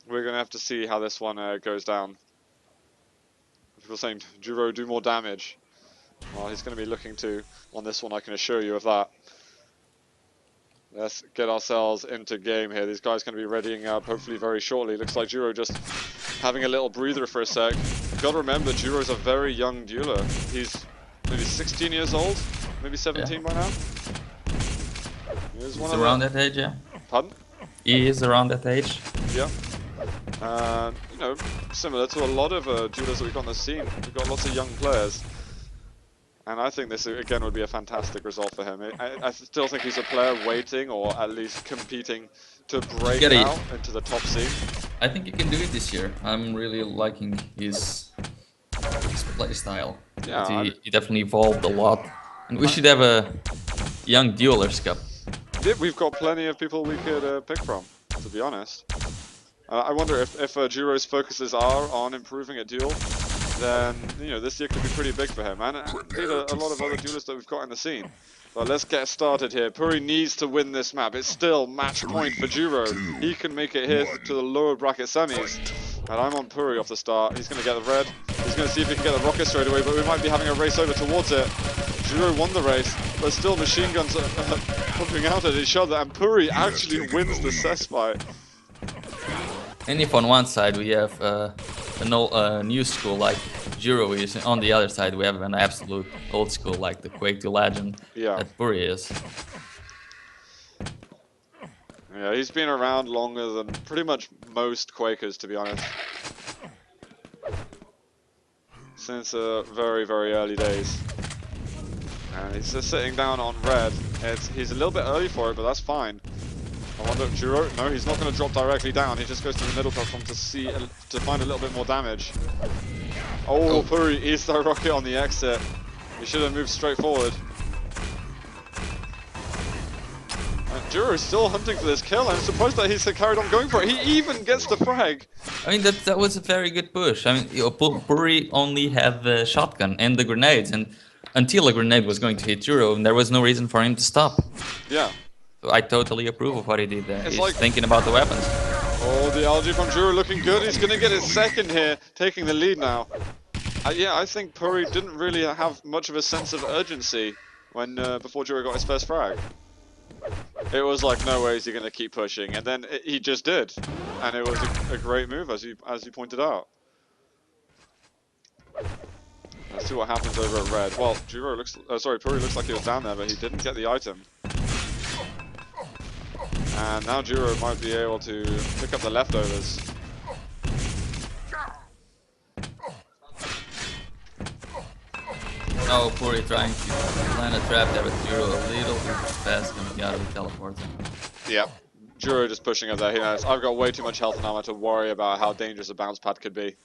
Speaker 1: We're going to have to see how this one goes down. People saying, Jewro, do more damage. Well, he's going to be looking to on this one, I can assure you of that. Let's get ourselves into game here. These guys are going to be readying up hopefully very shortly. Looks like Jewro just having a little breather for a sec. You've got to remember, Jewro's a very young dueler. He's maybe 16 years old, maybe 17 by now.
Speaker 2: He's around that age, yeah.
Speaker 1: Pardon?
Speaker 2: He is around that age.
Speaker 1: Yeah. You know, similar to a lot of duelers that we've got on the scene. We've got lots of young players. And I think this, again, would be a fantastic result for him. I still think he's a player waiting, or at least competing, to break out into the top scene.
Speaker 2: I think he can do it this year. I'm really liking his play style.
Speaker 1: Yeah,
Speaker 2: he definitely evolved a lot. And we should have a Young Duelers Cup.
Speaker 1: We've got plenty of people we could pick from, to be honest. I wonder if Jewro's focuses are on improving at duel, then, you know, this year could be pretty big for him. And indeed a lot of other duelists that we've got in the scene. But let's get started here. Purri needs to win this map. It's still match point for Jewro. He can make it here to the lower bracket semis. And I'm on Purri off the start. He's going to get the red. He's going to see if he can get the rocket straight away, but we might be having a race over towards it. Jewro won the race, but still machine guns are pumping out at each other, and Purri actually wins the cess fight.
Speaker 2: And if on one side we have a new school like Jewro is, and on the other side we have an absolute old school like the Quake 2 legend that Purri is.
Speaker 1: Yeah, he's been around longer than pretty much most Quakers, to be honest. Since very, very early days. And he's just sitting down on red. He's a little bit early for it, but that's fine. I wonder if Jewro, no, he's not going to drop directly down. He just goes to the middle platform to find a little bit more damage. Oh, Purri eats the rocket on the exit. He should have moved straight forward. And Jewro is still hunting for this kill. I'm surprised that he's carried on going for it. He even gets the frag.
Speaker 2: I mean, that was a very good push. I mean, Purri only had the shotgun and the grenades, and until a grenade was going to hit Jewro, and there was no reason for him to stop.
Speaker 1: Yeah.
Speaker 2: So I totally approve of what he did there.
Speaker 1: It's
Speaker 2: He's
Speaker 1: like
Speaker 2: thinking about the weapons.
Speaker 1: Oh, the algae from Jewro looking good. He's going to get his second here, taking the lead now. Yeah, I think Purri didn't really have much of a sense of urgency when before Jewro got his first frag. It was like, no way is he going to keep pushing, and then he just did, and it was a great move, as you pointed out. Let's see what happens over at red. Well, Purri looks like he was down there, but he didn't get the item. And now Jewro might be able to pick up the leftovers.
Speaker 2: Oh, Purri trying to land a trap there with Jewro a little bit fast coming out of the teleporter.
Speaker 1: Yep. Jewro just pushing up there. He knows, I've got way too much health now to worry about how dangerous a bounce pad could be.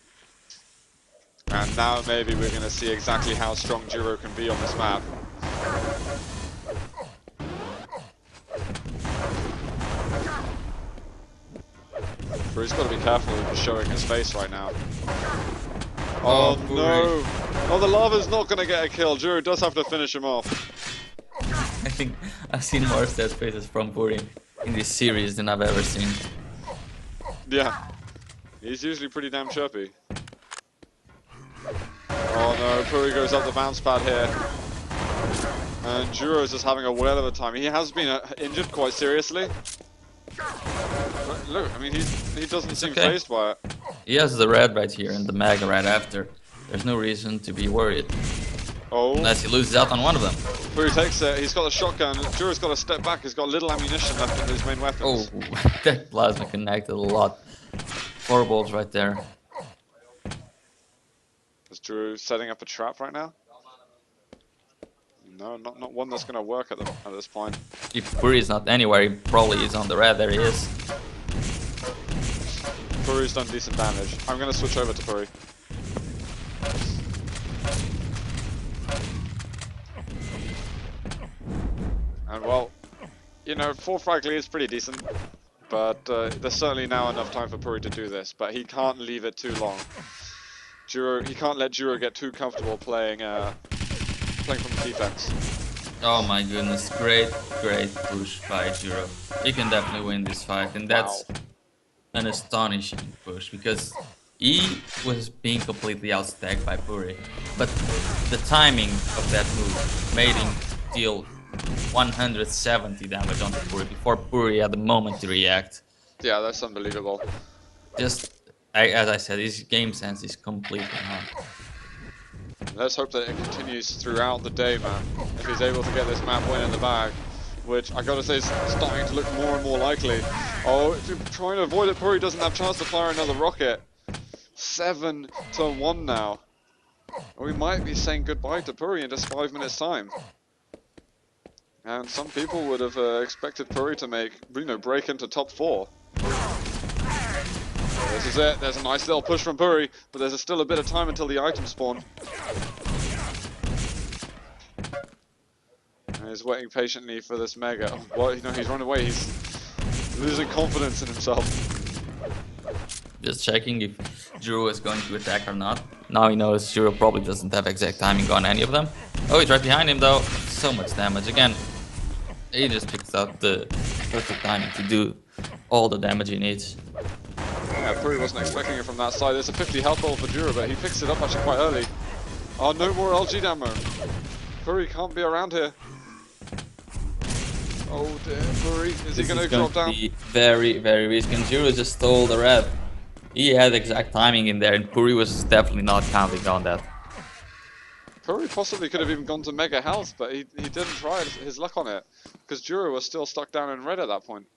Speaker 1: And now maybe we're going to see exactly how strong Jewro can be on this map. Purri's got to be careful of showing his face right now. Oh no! Oh, the lava's not going to get a kill. Jewro does have to finish him off.
Speaker 2: I think I've seen more sad faces from Purri in this series than I've ever seen.
Speaker 1: Yeah. He's usually pretty damn chirpy. Oh no, Purri goes up the bounce pad here. And Jewro is just having a whale of a time. He has been injured quite seriously. But look, I mean, he doesn't seem fazed by it.
Speaker 2: He has the red right here and the mag right after. There's no reason to be worried.
Speaker 1: Oh.
Speaker 2: Unless he loses out on one of them.
Speaker 1: Purri takes it, he's got a shotgun, Jewro's got to step back, he's got little ammunition left in his main weapons.
Speaker 2: Oh, that plasma connected a lot. 4 bolts right there.
Speaker 1: Is Jewro setting up a trap right now? No, not one that's going to work at this point.
Speaker 2: If Purri is not anywhere, he probably is on the red. There he is.
Speaker 1: Purri's done decent damage. I'm going to switch over to Purri. And well, you know, 4 frag lead is pretty decent. But there's certainly now enough time for Purri to do this. But he can't leave it too long. He can't let Jewro get too comfortable playing from defense.
Speaker 2: Oh my goodness, great push by Jewro. He can definitely win this fight, and that's an astonishing push because he was being completely outstacked by Purri. But the timing of that move made him deal 170 damage onto Purri before Purri had the moment to react.
Speaker 1: Yeah, that's unbelievable.
Speaker 2: As I said, his game sense is completely gone.
Speaker 1: Let's hope that it continues throughout the day, man. If he's able to get this map win in the bag, which I gotta say is starting to look more and more likely. Oh, trying to avoid it. Purri doesn't have a chance to fire another rocket. 7-1 now. We might be saying goodbye to Purri in just 5 minutes' time. And some people would have expected Purri to break into top 4. This is it. There's a nice little push from Purri, but there's still a bit of time until the item spawn. And he's waiting patiently for this mega. Oh, well, he's run away. He's losing confidence in himself.
Speaker 2: Just checking if Jewro is going to attack or not. Now he knows Jewro probably doesn't have exact timing on any of them. Oh, he's right behind him though. So much damage. Again, he just picks out the perfect timing to do all the damage he needs.
Speaker 1: Yeah, Purri wasn't expecting it from that side. There's a 50 health ball for Jewro, but he picks it up actually quite early. Oh, no more LG ammo. Purri can't be around here. Oh dear, Purri, is he going to drop down?
Speaker 2: Be very, very risky. And Jewro just stole the red. He had exact timing in there, and Purri was definitely not counting on that.
Speaker 1: Purri possibly could have even gone to mega health, but he didn't try his luck on it. Because Jewro was still stuck down in red at that point.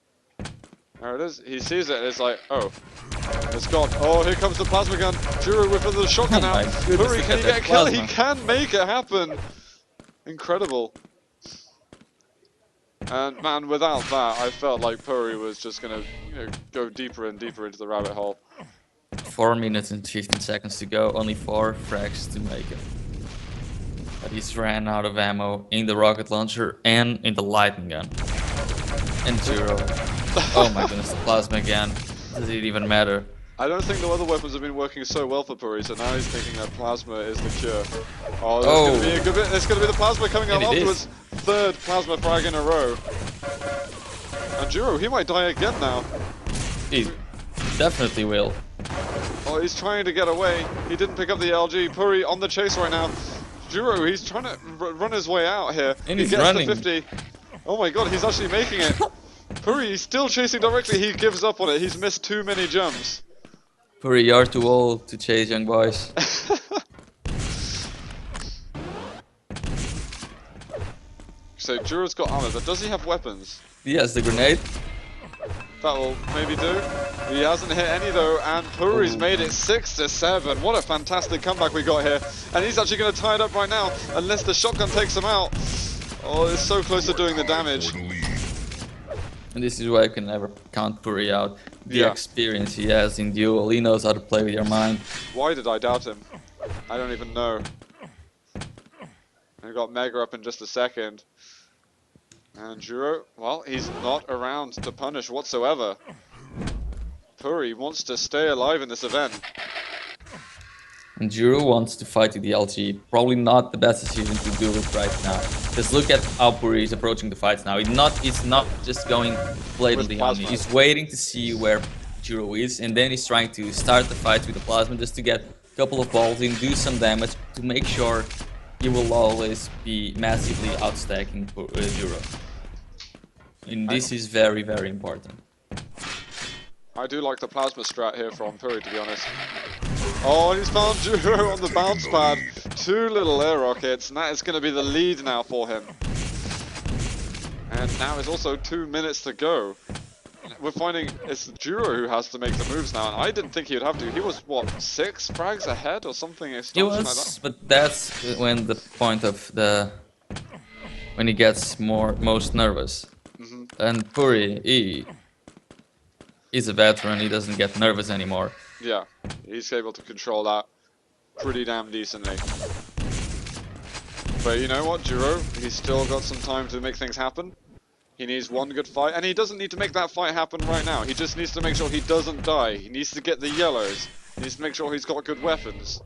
Speaker 1: There it is. He sees it and it's like, oh, it's gone. Oh, here comes the plasma gun. Jewro with the shotgun out. Purri, can he get a kill? He can make it happen. Incredible. And man, without that, I felt like Purri was just gonna, go deeper and deeper into the rabbit hole.
Speaker 2: 4 minutes and 15 seconds to go, only 4 frags to make it. But he's ran out of ammo in the rocket launcher and in the lightning gun. And Jewro. Oh my goodness, the plasma again. Does it even matter?
Speaker 1: I don't think the other weapons have been working so well for Purri, so now he's thinking that plasma is the cure. Oh, there's going to be a good bit. There's going to be the plasma coming out afterwards. Third plasma frag in a row. And Jewro, he might die again now.
Speaker 2: He definitely will.
Speaker 1: Oh, he's trying to get away. He didn't pick up the LG. Purri on the chase right now. Jewro, he's trying to run his way out here.
Speaker 2: And
Speaker 1: he
Speaker 2: he's
Speaker 1: gets
Speaker 2: running.
Speaker 1: to 50. Oh my god, he's actually making it. Purri, he's still chasing directly. He gives up on it. He's missed too many jumps.
Speaker 2: Purri, you're too old to chase young boys.
Speaker 1: So Jewro's got armor, but does he have weapons?
Speaker 2: He has the grenade.
Speaker 1: That will maybe do. He hasn't hit any though, and Purri's made it 6-7. What a fantastic comeback we got here. And he's actually going to tie it up right now, unless the shotgun takes him out. Oh, it's so close to doing the damage.
Speaker 2: And this is why you can never count Purri out. The experience he has in duel, he knows how to play with your mind.
Speaker 1: Why did I doubt him? I don't even know. I got Mega up in just a second. And Jewro, well, he's not around to punish whatsoever. Purri wants to stay alive in this event.
Speaker 2: And Jewro wants to fight with the LG. Probably not the best decision to do it right now. Just look at how Purri is approaching the fights now. It's not just going blatantly on me. He's waiting to see where Jewro is, and then he's trying to start the fight with the plasma just to get a couple of balls in, do some damage to make sure he will always be massively outstacking Jewro. And this is very, very important.
Speaker 1: I do like the plasma strat here from Purri, to be honest. Oh, he's found Jewro on the bounce pad. 2 little air rockets, and that is going to be the lead now for him. And now it's also 2 minutes to go. We're finding it's Jewro who has to make the moves now, and I didn't think he would have to. He was, what, 6 frags ahead or something?
Speaker 2: He was, like that. But that's when the point of when he gets most nervous. And Purri, he is a veteran, he doesn't get nervous anymore.
Speaker 1: Yeah, he's able to control that pretty damn decently. But you know what, Jewro, he's still got some time to make things happen. He needs one good fight, and he doesn't need to make that fight happen right now. He just needs to make sure he doesn't die. He needs to get the yellows. He needs to make sure he's got good weapons.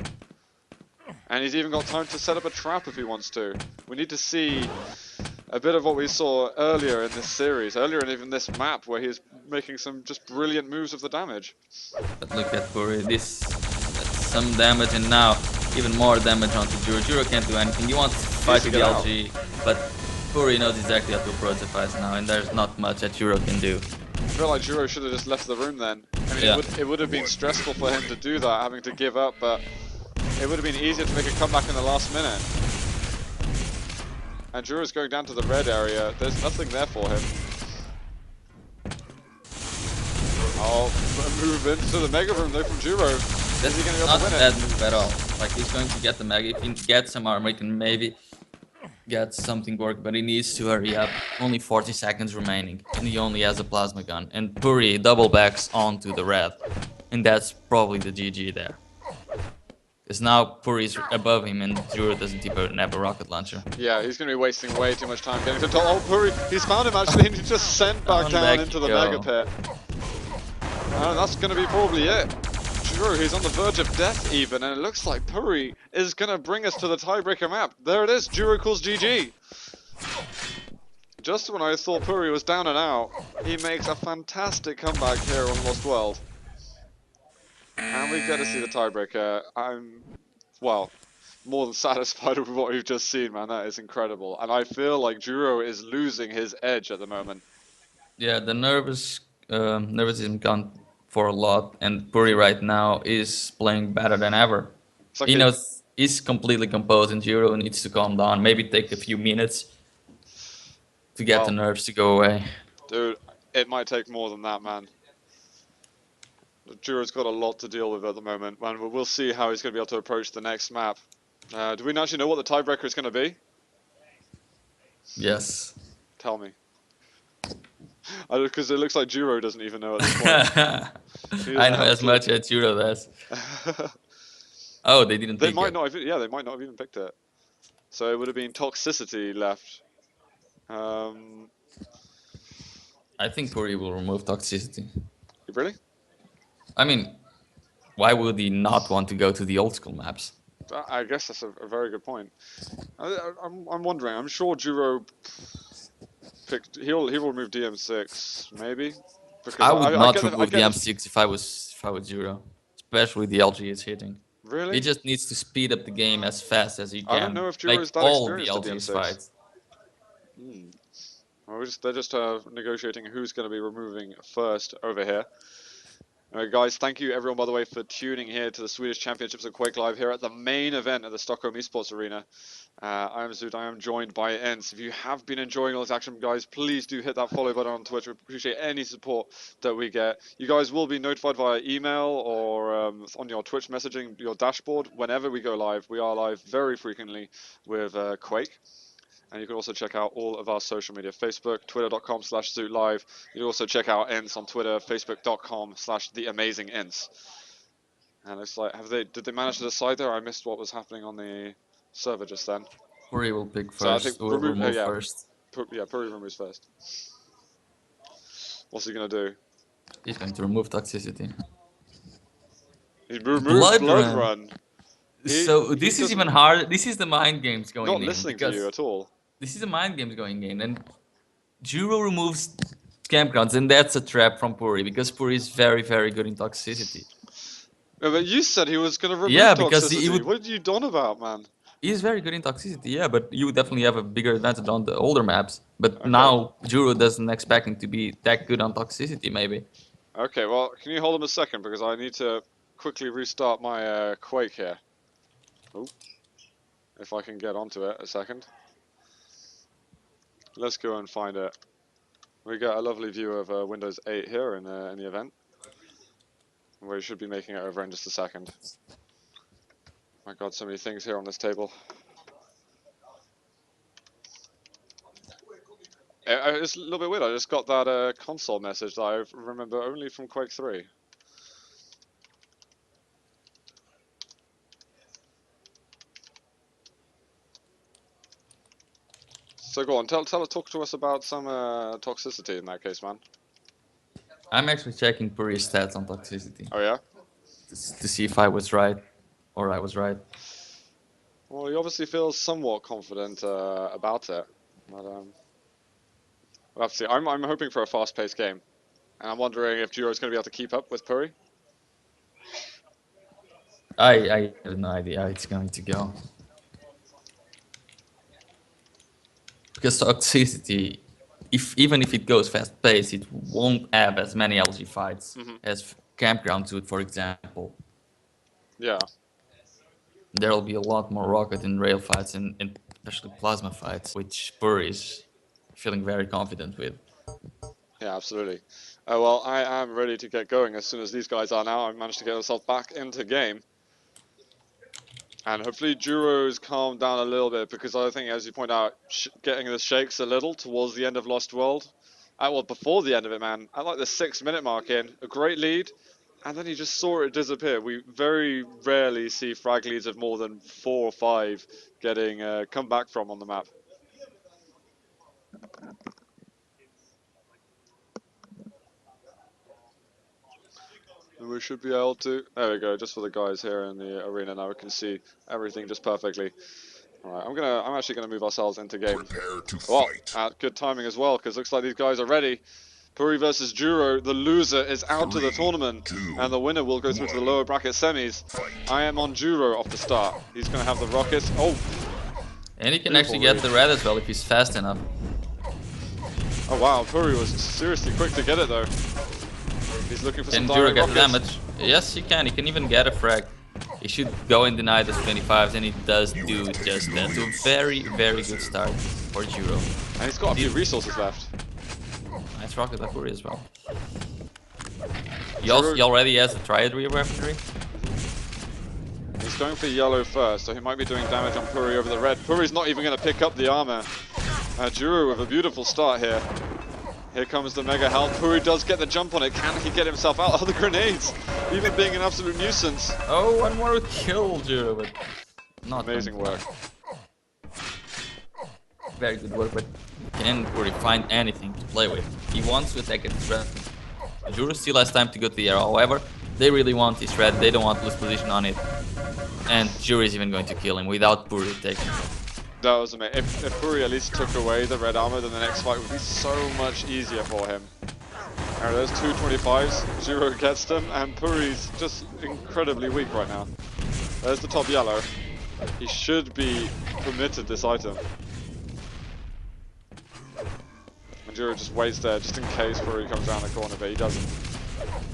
Speaker 1: And he's even got time to set up a trap if he wants to. We need to see a bit of what we saw earlier in this series, earlier in even this map, where he's making some just brilliant moves of the damage.
Speaker 2: But look at Purri, that's some damage, and now even more damage onto Jewro. Jewro can't do anything. You want to fight with the LG, but Purri knows exactly how to approach the fights now, and there's not much that Jewro can do.
Speaker 1: I feel like Jewro should have just left the room then. I mean, it would have been stressful for him to do that, having to give up, but it would have been easier to make a comeback in the last minute. And Jewro's going down to the red area. There's nothing there for him. Oh, move into the mega room though from Jewro. Is he going to be able to win it?
Speaker 2: Not that move at all. Like, he's going to get the mega. If he gets some armor, he can maybe get something work, but he needs to hurry up. Only 40 seconds remaining, and he only has a plasma gun. And Purri double backs onto the red. And that's probably the GG there. Because now Purri's above him and Jewro doesn't even have a rocket launcher.
Speaker 1: Yeah, he's going to be wasting way too much time getting to the top. Oh, Purri, he's found him actually, and he's just sent back down into the mega pit. And that's going to be probably it. Jewro, he's on the verge of death even, and it looks like Purri is going to bring us to the tiebreaker map. There it is, Jewro calls GG. Just when I thought Purri was down and out, he makes a fantastic comeback here on Lost World. And we get to see the tiebreaker. I'm, well, more than satisfied with what we've just seen, man. That is incredible. And I feel like Jewro is losing his edge at the moment.
Speaker 2: Yeah, the nervousness gone for a lot, and Purri right now is playing better than ever. Like he knows he's completely composed, and Jewro needs to calm down. Maybe take a few minutes to get the nerves to go away.
Speaker 1: Dude, it might take more than that, man. Jewro's got a lot to deal with at the moment, and we'll see how he's going to be able to approach the next map. Do we actually know what the tiebreaker is going to be?
Speaker 2: Yes.
Speaker 1: Tell me. Because it looks like Jewro doesn't even know at this point.
Speaker 2: I know as much as Jewro does. Oh, they didn't pick it.
Speaker 1: Yeah, they might not have even picked it. So it would have been Toxicity left.
Speaker 2: I think Purri will remove Toxicity.
Speaker 1: Really?
Speaker 2: I mean, why would he not want to go to the old school maps?
Speaker 1: I guess that's a very good point. I'm wondering. I'm sure Jewro picked. He'll remove DM6 maybe. Because
Speaker 2: I would not remove the
Speaker 1: DM6
Speaker 2: M6 if I was Jewro, especially the LG is hitting.
Speaker 1: Really?
Speaker 2: He just needs to speed up the game as fast as he can.
Speaker 1: I don't know if Jewro's that
Speaker 2: all the
Speaker 1: experienced at
Speaker 2: LG's
Speaker 1: DM6.
Speaker 2: fights.
Speaker 1: Well, they're just negotiating who's going to be removing first over here. Alright guys, thank you everyone by the way for tuning here to the Swedish Championships of Quake Live here at the main event at the Stockholm Esports Arena. I am Zoot, I am joined by Ents. If you have been enjoying all this action guys, please do hit that follow button on Twitch. We appreciate any support that we get. You guys will be notified via email or on your Twitch messaging, your dashboard, whenever we go live. We are live very frequently with Quake. And you can also check out all of our social media, Facebook, twitter.com/ZootLive. You can also check out Ents on Twitter, facebook.com/TheAmazingEnts. And it's like, did they manage to decide there? I missed what was happening on the server just then.
Speaker 2: Purri will pick first,
Speaker 1: so I think
Speaker 2: remove first.
Speaker 1: Purri removes first. What's he going to do?
Speaker 2: He's going to remove Toxicity.
Speaker 1: He removes Blood Run.
Speaker 2: So this is even harder. This is the mind games going in.
Speaker 1: Not listening to you at all.
Speaker 2: This is a mind games going in, and Jewro removes campgrounds, and that's a trap from Purri because Purri is very, very good in Toxicity.
Speaker 1: Yeah, but you said he was going to remove Toxicity. Because he would... What are you done about, man?
Speaker 2: He's very good in Toxicity, yeah, but you would definitely have a bigger advantage on the older maps. But now Jewro doesn't expect him to be that good on Toxicity, maybe.
Speaker 1: Okay, well, can you hold him a second because I need to quickly restart my Quake here. Oh, if I can get onto it a second. Let's go and find it. We got a lovely view of Windows 8 here in the event. We should be making it over in just a second. My god, so many things here on this table. It's a little bit weird, I just got that console message that I remember only from Quake 3. So go on, talk to us about some Toxicity in that case, man.
Speaker 2: I'm actually checking Purri's stats on Toxicity.
Speaker 1: Oh yeah?
Speaker 2: To see if I was right, or I was right.
Speaker 1: Well, he obviously feels somewhat confident about it, but we'll have to see. I'm hoping for a fast-paced game, and I'm wondering if Jewro's going to be able to keep up with Purri.
Speaker 2: I have no idea how it's going to go. Because Toxicity, even if it goes fast-paced, it won't have as many LG fights as Campground would, for example.
Speaker 1: Yeah.
Speaker 2: There'll be a lot more rocket and rail fights, and especially plasma fights, which Purri is feeling very confident with.
Speaker 1: Yeah, absolutely. Well, I am ready to get going as soon as these guys are now. I've managed to get myself back into game. And hopefully Jewro's calmed down a little bit, because I think, as you point out, getting the shakes a little towards the end of Lost World. Well, before the end of it, man. At like the 6-minute mark in, a great lead, and then you just saw it disappear. We very rarely see frag leads of more than 4 or 5 getting come back from on the map. And we should be able to, there we go, just for the guys here in the arena now, we can see everything just perfectly. Alright, I'm actually gonna move ourselves into game. Good timing as well, because looks like these guys are ready. Purri versus Jewro, the loser is out of the tournament, and the winner will go through to the lower bracket semis. I am on Jewro off the start. He's gonna have the rockets. Oh!
Speaker 2: And he can actually get the red as well if he's fast enough.
Speaker 1: Oh wow, Purri was seriously quick to get it though. He's looking for some
Speaker 2: direct rockets. Can Jewro get
Speaker 1: rockets.
Speaker 2: damage? Yes, he can. He can even get a frag. He should go and deny those 25s, and he does do just that. So very, very good start for Jewro.
Speaker 1: And he's got a few resources left.
Speaker 2: Nice rocket by Purri as well. He already has a triad weaponry.
Speaker 1: He's going for yellow first, so he might be doing damage on Purri over the red. Purri's not even going to pick up the armor. Jewro with a beautiful start here. Here comes the mega health. Purri does get the jump on it. Can he get himself out? Oh, the grenades! Even being an absolute nuisance.
Speaker 2: Oh, one more kill, Jewro, but not
Speaker 1: amazing work.
Speaker 2: Very good work, but can Purri find anything to play with? He wants to attack at threat. Jewro still has time to go to the air, however, they really want this red, they don't want to lose position on it. And Jewro is even going to kill him without Purri taking it.
Speaker 1: That was amazing. If Purri at least took away the red armor, then the next fight would be so much easier for him. Alright, there's 225s, Jewro gets them, and Purri's just incredibly weak right now. There's the top yellow. He should be permitted this item. And Jewro just waits there just in case Purri comes around the corner, but he doesn't.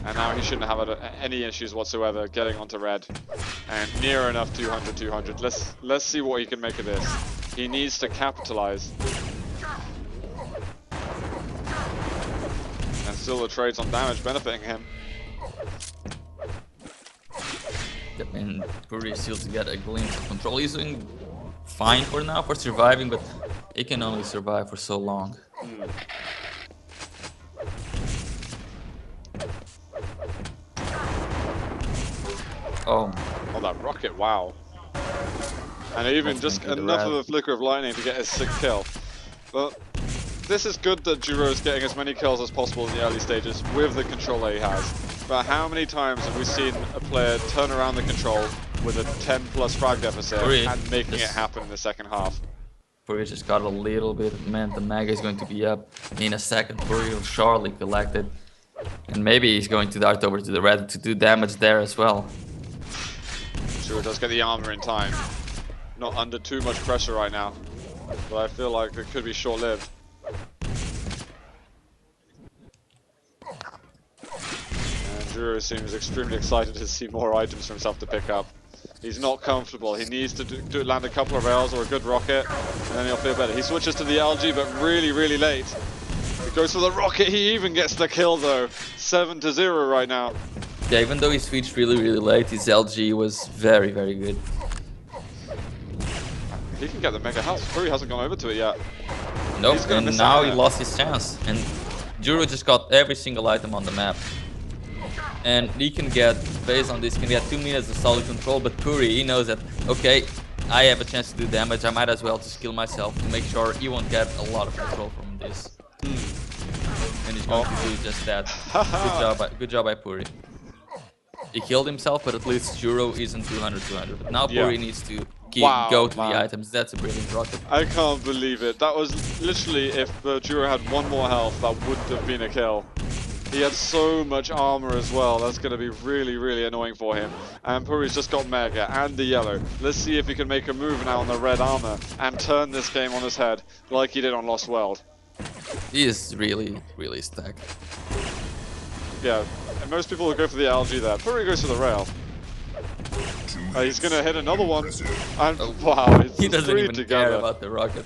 Speaker 1: And now he shouldn't have any issues whatsoever getting onto red. And near enough 200. Let's see what he can make of this. He needs to capitalize. And still the trades on damage benefiting him.
Speaker 2: And Purri still to get a glimpse of control. He's doing fine for now for surviving, but he can only survive for so long. Oh,
Speaker 1: that rocket, wow. And even just enough of a flicker of lightning to get his 6th kill. But this is good that Jewro is getting as many kills as possible in the early stages with the control that he has. But how many times have we seen a player turn around the control with a 10+ frag deficit and making it happen in the second half?
Speaker 2: Purri just got a little bit of momentum. Mega is going to be up in a second. Purri will surely collect it. And maybe he's going to dart over to the red to do damage there as well.
Speaker 1: Jewro does get the armor in time. Not under too much pressure right now. But I feel like it could be short-lived. And Jewro seems extremely excited to see more items for himself to pick up. He's not comfortable. He needs to land a couple of rails or a good rocket, and then he'll feel better. He switches to the algae, but really, really late. He goes for the rocket. He even gets the kill, though. 7-0 right now.
Speaker 2: Yeah, even though he switched really, really late, his LG was very, very good.
Speaker 1: He can get the mega health. Purri hasn't gone over to it yet.
Speaker 2: Nope, and now he lost his chance. And Jewro just got every single item on the map. And he can get, based on this, he can get 2 minutes of solid control, but Purri, he knows that, okay, I have a chance to do damage, I might as well just kill myself to make sure he won't get a lot of control from this. And he's going to do just that. Good job by Purri. He killed himself, but at least Jewro isn't 200. But now Purri needs to go to the items. That's a brilliant rocket.
Speaker 1: I can't believe it. That was literally, if Jewro had 1 more health, that wouldn't have been a kill. He had so much armor as well. That's going to be really, really annoying for him. And Purri's just got mega and the yellow. Let's see if he can make a move now on the red armor and turn this game on his head like he did on Lost World.
Speaker 2: He is really, really stacked.
Speaker 1: Yeah, and most people will go for the algae there. Purri goes for the rail. He's going to hit another one. And wow, it's
Speaker 2: he doesn't even
Speaker 1: together.
Speaker 2: care about the rocket.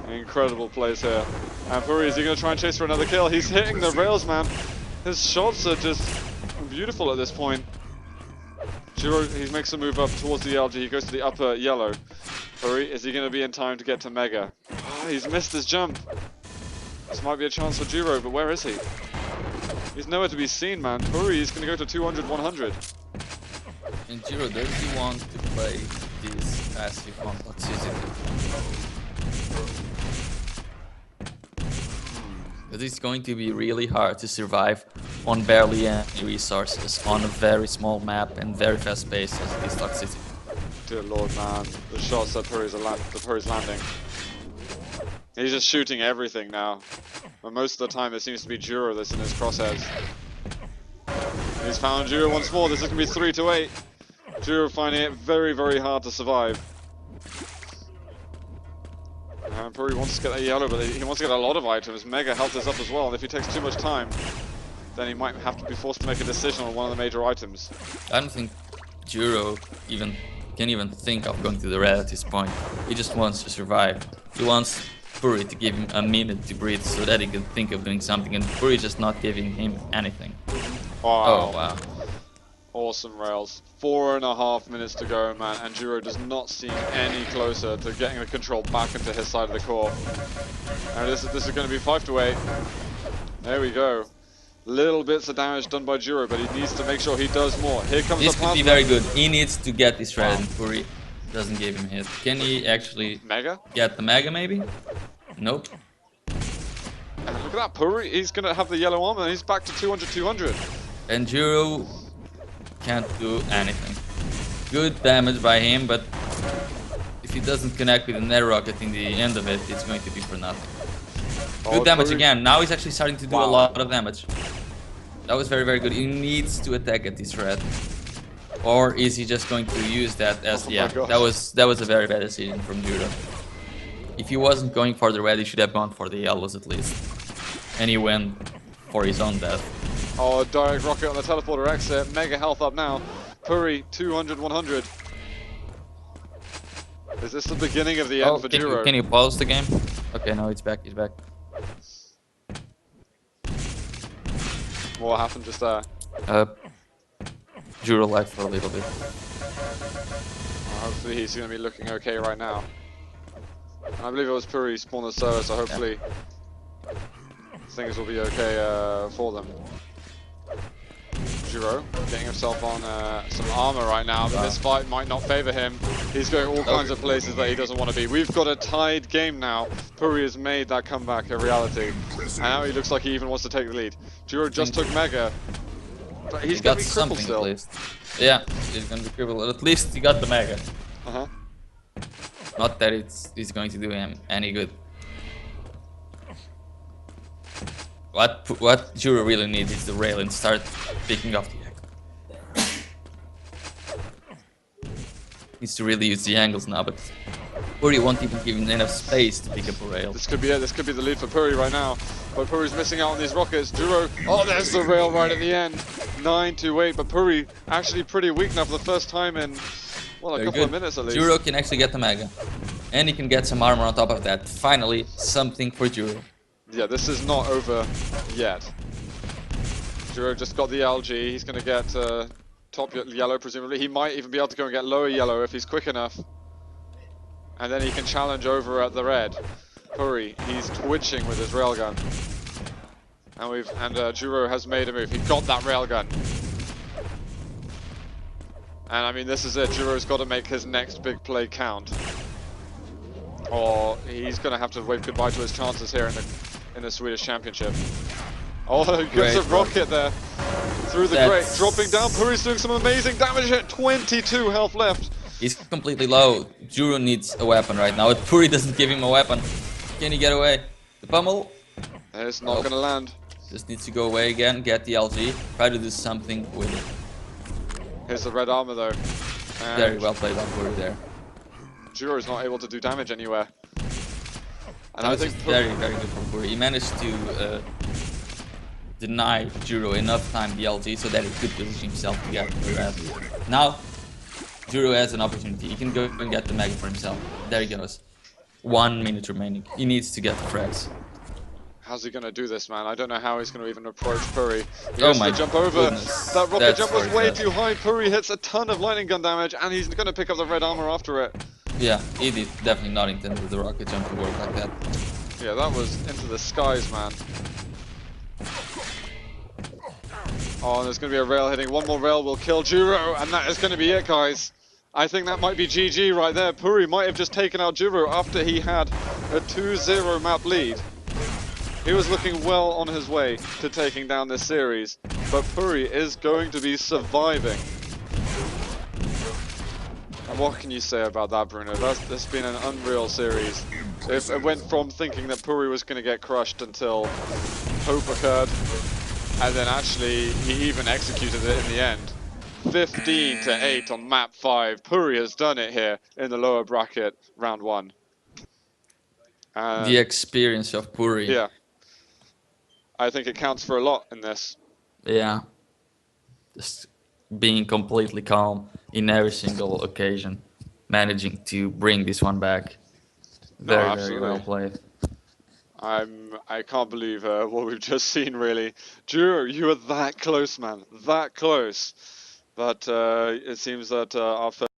Speaker 1: Incredible plays here. And Purri, is he going to try and chase for another kill? He's hitting the rails, man. His shots are just beautiful at this point. Jewro, he makes a move up towards the algae. He goes to the upper yellow. Purri, is he going to be in time to get to mega? Oh, he's missed his jump. This might be a chance for Jewro, but where is he? He's nowhere to be seen, man. Purri is going to go to 200, 100.
Speaker 2: And Jewro, does he want to play this passive on toxicity? Because it's going to be really hard to survive on barely any resources on a very small map and very fast pace as it is toxicity.
Speaker 1: Dear lord, man. The shots that Purri's landing. He's just shooting everything now. But most of the time it seems to be Jewro that's in his crosshairs. He's found Jewro once more. This is going to be 3 to 8. Jewro finding it very, very hard to survive. And Purri wants to get that yellow, but he wants to get a lot of items. Mega health is up as well, and if he takes too much time, then he might have to be forced to make a decision on one of the major items.
Speaker 2: I don't think Jewro can even think of going to the red at this point. He just wants to survive. He wants Purri to give him a minute to breathe so that he can think of doing something, and Purri just not giving him anything.
Speaker 1: Wow.
Speaker 2: Oh wow.
Speaker 1: Awesome rails. 4.5 minutes to go, man, and Jewro does not seem any closer to getting the control back into his side of the core. And this is going to be 5 to 8. There we go. Little bits of damage done by Jewro, but he needs to make sure he does more. Here comes
Speaker 2: This
Speaker 1: the
Speaker 2: could be very good. He needs to get this shred, and Purri doesn't give him a hit. Can he actually
Speaker 1: Mega?
Speaker 2: get the Mega, maybe? Nope.
Speaker 1: And look at that, Purri, he's going to have the yellow armor, and he's back to 200-200.
Speaker 2: And Jewro can't do anything. Good damage by him, but if he doesn't connect with the nether rocket in the end of it, it's going to be for nothing. Good damage
Speaker 1: Purri.
Speaker 2: again. Now he's actually starting to do a lot of damage. That was very, very good. He needs to attack at this red. Or is he just going to use that as... yeah, that was a very bad decision from Jewro. If he wasn't going for the red, he should have gone for the yellows at least. And he went for his own death.
Speaker 1: Oh, direct rocket on the teleporter exit. Mega health up now. Purri, 200-100. Is this the beginning of the end for Jewro?
Speaker 2: Can you pause the game? Okay, no, it's back. He's back.
Speaker 1: What happened just there?
Speaker 2: Jewro lagged for a little bit.
Speaker 1: Hopefully he's going to be looking okay right now. And I believe it was Purri spawned the server, so hopefully things will be okay for them. Jewro getting himself on some armor right now, but this fight might not favor him. He's going all kinds of places that he doesn't want to be. We've got a tied game now. Purri has made that comeback a reality. And now he looks like he even wants to take the lead. Jewro just took Mega, but he's going to be crippled still.
Speaker 2: At least. Yeah, he's going to be crippled. At least he got the Mega. Not that it's going to do him any good. What Jewro really needs is the rail and start picking off the angle. Needs to really use the angles now, but Purri won't even give him enough space to pick up a rail.
Speaker 1: This could be it. This could be the lead for Purri right now. But Purri's missing out on these rockets. Jewro, oh, there's the rail right at the end. 9-8, but Purri actually pretty weak now for the first time in, well, a couple of minutes at least.
Speaker 2: Jewro can actually get the Mega. And he can get some armor on top of that. Finally, something for Jewro.
Speaker 1: Yeah, this is not over yet. Jewro just got the LG. He's going to get top yellow, presumably. He might even be able to go and get lower yellow if he's quick enough. And then he can challenge over at the red. Purri, he's twitching with his railgun. And Jewro has made a move. He got that railgun. And I mean, this is it. Juro's got to make his next big play count. Or he's going to have to wave goodbye to his chances here in the Swedish Championship. Oh, he gives a rocket there through the grate, dropping down. Purri's doing some amazing damage here. 22 health left.
Speaker 2: He's completely low. Jewro needs a weapon right now. If Purri doesn't give him a weapon, can he get away? The pummel?
Speaker 1: It's not going to land.
Speaker 2: Just needs to go away again, get the LG, try to do something with it.
Speaker 1: Here's the red armor though. And
Speaker 2: very well played on Purri there.
Speaker 1: Jewro is not able to do damage anywhere. And
Speaker 2: I think very, very good from Purri. He managed to deny Jewro enough time the LG so that he could position himself to get the red. Now, Jewro has an opportunity. He can go and get the Mega for himself. There he goes. 1 minute remaining. He needs to get the frags.
Speaker 1: How's he going to do this, man? I don't know how he's going to even approach Purri. He
Speaker 2: oh
Speaker 1: has
Speaker 2: my
Speaker 1: to jump over.
Speaker 2: Goodness.
Speaker 1: That rocket jump was way too high. Purri hits a ton of lightning gun damage, and he's going to pick up the red armor after it.
Speaker 2: Yeah, he did definitely not intend the rocket jump to work like that.
Speaker 1: Yeah, that was into the skies, man. Oh, and there's going to be a rail hitting. One more rail will kill Jewro, and that is going to be it, guys. I think that might be GG right there. Purri might have just taken out Jewro after he had a 2-0 map lead. He was looking well on his way to taking down this series, but Purri is going to be surviving. And what can you say about that, Bruno? That's been an unreal series. It went from thinking that Purri was going to get crushed until hope occurred, and then actually he even executed it in the end. 15-8 on map 5. Purri has done it here in the lower bracket, round 1.
Speaker 2: The experience of Purri.
Speaker 1: Yeah. I think it counts for a lot in this.
Speaker 2: Yeah. Just being completely calm in every single occasion. Managing to bring this one back. Very, very well played.
Speaker 1: I can't believe what we've just seen, really. Jewro, you were that close, man. That close. But it seems that our